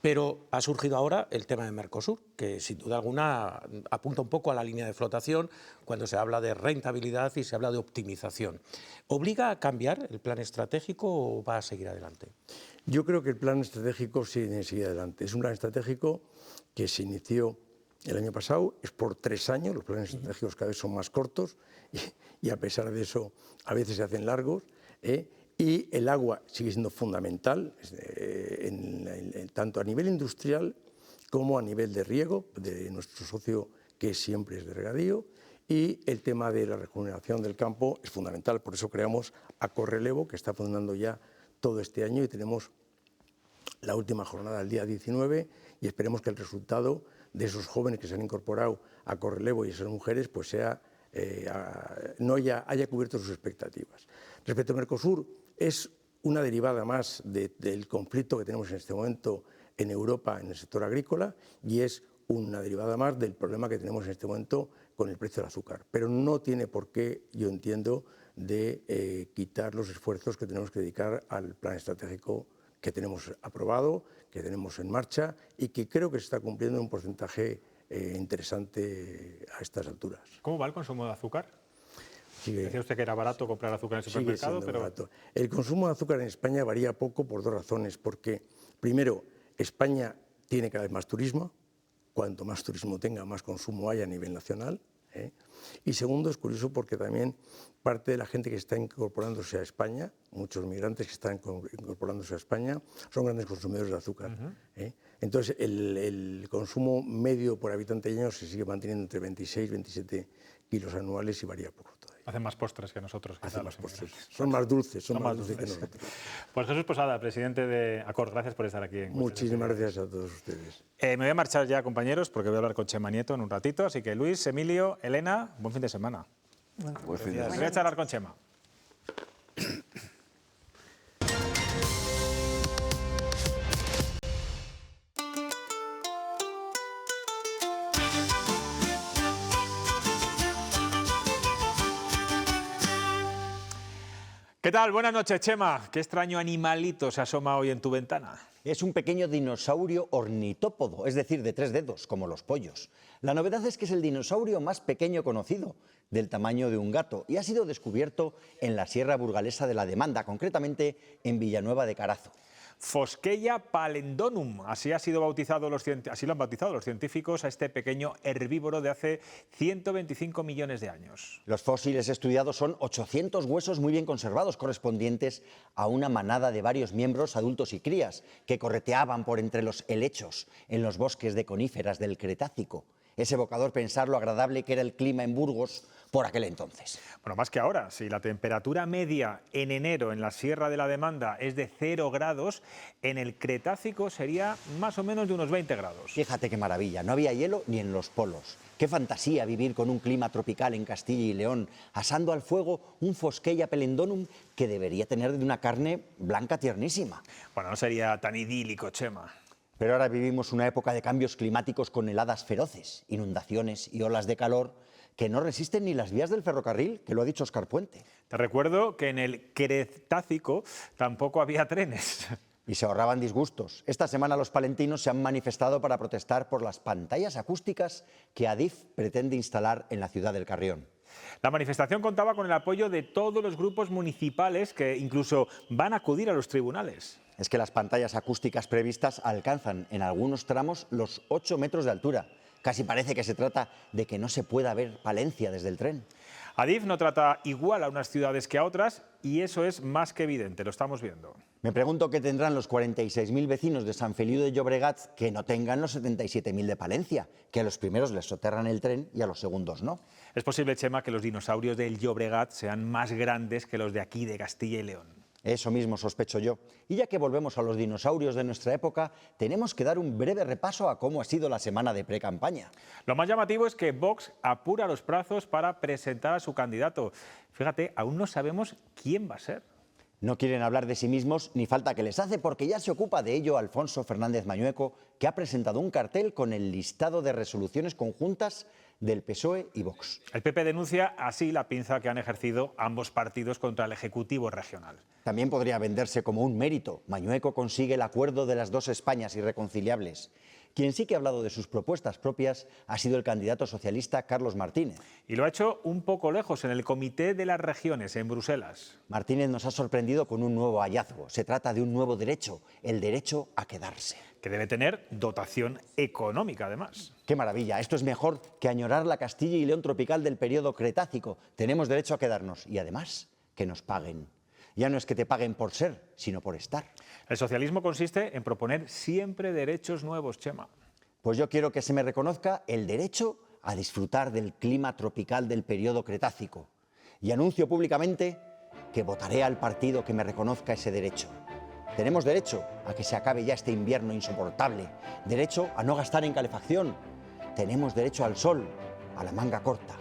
Pero ha surgido ahora el tema de Mercosur, que sin duda alguna apunta un poco a la línea de flotación cuando se habla de rentabilidad y se habla de optimización. ¿Obliga a cambiar el plan estratégico o va a seguir adelante? Yo creo que el plan estratégico sí tiene que seguir adelante. Es un plan estratégico que se inició el año pasado, es por 3 años, los planes estratégicos cada vez son más cortos y a pesar de eso a veces se hacen largos, y el agua sigue siendo fundamental, tanto a nivel industrial como a nivel de riego, de nuestro socio que siempre es de regadío, y el tema de la regeneración del campo es fundamental. Por eso creamos Acorrelevo, que está funcionando ya todo este año y tenemos la última jornada el día 19 y esperemos que el resultado de esos jóvenes que se han incorporado a Acorrelevo y esas mujeres pues sea, haya cubierto sus expectativas. Respecto a Mercosur, es una derivada más del conflicto que tenemos en este momento en Europa en el sector agrícola y es una derivada más del problema que tenemos en este momento con el precio del azúcar. Pero no tiene por qué, yo entiendo, de quitar los esfuerzos que tenemos que dedicar al plan estratégico que tenemos aprobado, que tenemos en marcha y que creo que se está cumpliendo en un porcentaje interesante a estas alturas. ¿Cómo va el consumo de azúcar? Decía usted que era barato comprar azúcar en el supermercado, pero... Barato. El consumo de azúcar en España varía poco por dos razones, porque primero, España tiene cada vez más turismo, cuanto más turismo tenga, más consumo hay a nivel nacional, ¿eh? Y segundo, es curioso porque también parte de la gente que está incorporándose a España, muchos migrantes que están incorporándose a España, son grandes consumidores de azúcar. ¿Eh? Entonces, el consumo medio por habitante año se sigue manteniendo entre 26 y 27 kilos anuales y varía poco todavía. Hacen más postres que nosotros. Hacen más postres. Son más dulces, son más dulces que nosotros. Pues Jesús Posada, presidente de Acord, gracias por estar aquí. Muchísimas gracias a todos ustedes. Me voy a marchar ya, compañeros, porque voy a hablar con Chema Nieto en un ratito. Así que Luis, Emilio, Elena, buen fin de semana. Buen fin de semana. Voy a charlar con Chema. ¿Qué tal? Buenas noches, Chema. ¿Qué extraño animalito se asoma hoy en tu ventana? Es un pequeño dinosaurio ornitópodo, es decir, de 3 dedos, como los pollos. La novedad es que es el dinosaurio más pequeño conocido, del tamaño de un gato, y ha sido descubierto en la Sierra Burgalesa de la Demanda, concretamente en Villanueva de Carazo. Fosqueia pallendonum, así lo han bautizado los científicos a este pequeño herbívoro de hace 125 millones de años. Los fósiles estudiados son 800 huesos muy bien conservados, correspondientes a una manada de varios miembros adultos y crías que correteaban por entre los helechos en los bosques de coníferas del Cretácico. Es evocador pensar lo agradable que era el clima en Burgos por aquel entonces. Bueno, más que ahora, si la temperatura media en enero en la Sierra de la Demanda es de 0 grados, en el Cretácico sería más o menos de unos 20 grados. Fíjate qué maravilla, no había hielo ni en los polos. Qué fantasía vivir con un clima tropical en Castilla y León, asando al fuego un Fosqueia pallendonum que debería tener de una carne blanca tiernísima. Bueno, no sería tan idílico, Chema. Pero ahora vivimos una época de cambios climáticos con heladas feroces, inundaciones y olas de calor que no resisten ni las vías del ferrocarril, que lo ha dicho Óscar Puente. Te recuerdo que en el Cretácico tampoco había trenes. Y se ahorraban disgustos. Esta semana los palentinos se han manifestado para protestar por las pantallas acústicas que Adif pretende instalar en la ciudad del Carrión. La manifestación contaba con el apoyo de todos los grupos municipales que incluso van a acudir a los tribunales. Es que las pantallas acústicas previstas alcanzan en algunos tramos los 8 metros de altura. Casi parece que se trata de que no se pueda ver Palencia desde el tren. Adif no trata igual a unas ciudades que a otras y eso es más que evidente, lo estamos viendo. Me pregunto qué tendrán los 46.000 vecinos de San Feliu de Llobregat que no tengan los 77.000 de Palencia, que a los primeros les soterran el tren y a los segundos no. Es posible, Chema, que los dinosaurios del Llobregat sean más grandes que los de aquí de Castilla y León. Eso mismo sospecho yo. Y ya que volvemos a los dinosaurios de nuestra época, tenemos que dar un breve repaso a cómo ha sido la semana de pre-campaña. Lo más llamativo es que Vox apura los plazos para presentar a su candidato. Fíjate, aún no sabemos quién va a ser. No quieren hablar de sí mismos ni falta que les hace, porque ya se ocupa de ello Alfonso Fernández Mañueco, que ha presentado un cartel con el listado de resoluciones conjuntas del PSOE y Vox. El PP denuncia así la pinza que han ejercido ambos partidos contra el Ejecutivo regional. También podría venderse como un mérito. Mañueco consigue el acuerdo de las dos Españas irreconciliables. Quien sí que ha hablado de sus propuestas propias ha sido el candidato socialista Carlos Martínez. Y lo ha hecho un poco lejos, en el Comité de las Regiones, en Bruselas. Martínez nos ha sorprendido con un nuevo hallazgo. Se trata de un nuevo derecho, el derecho a quedarse. Que debe tener dotación económica, además. ¡Qué maravilla! Esto es mejor que añorar la Castilla y León tropical del periodo Cretácico. Tenemos derecho a quedarnos y, además, que nos paguen. Ya no es que te paguen por ser, sino por estar. El socialismo consiste en proponer siempre derechos nuevos, Chema. Pues yo quiero que se me reconozca el derecho a disfrutar del clima tropical del periodo Cretácico. Y anuncio públicamente que votaré al partido que me reconozca ese derecho. Tenemos derecho a que se acabe ya este invierno insoportable. Derecho a no gastar en calefacción. Tenemos derecho al sol, a la manga corta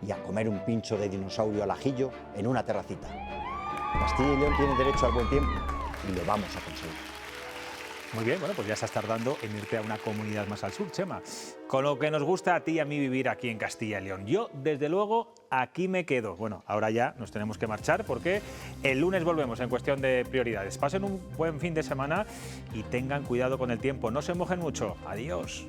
y a comer un pincho de dinosaurio al ajillo en una terracita. Castilla y León tiene derecho al buen tiempo y lo vamos a conseguir. Muy bien, bueno, pues ya estás tardando en irte a una comunidad más al sur, Chema. Con lo que nos gusta a ti y a mí vivir aquí en Castilla y León. Yo, desde luego, aquí me quedo. Bueno, ahora ya nos tenemos que marchar porque el lunes volvemos en cuestión de prioridades. Pasen un buen fin de semana y tengan cuidado con el tiempo. No se mojen mucho. Adiós.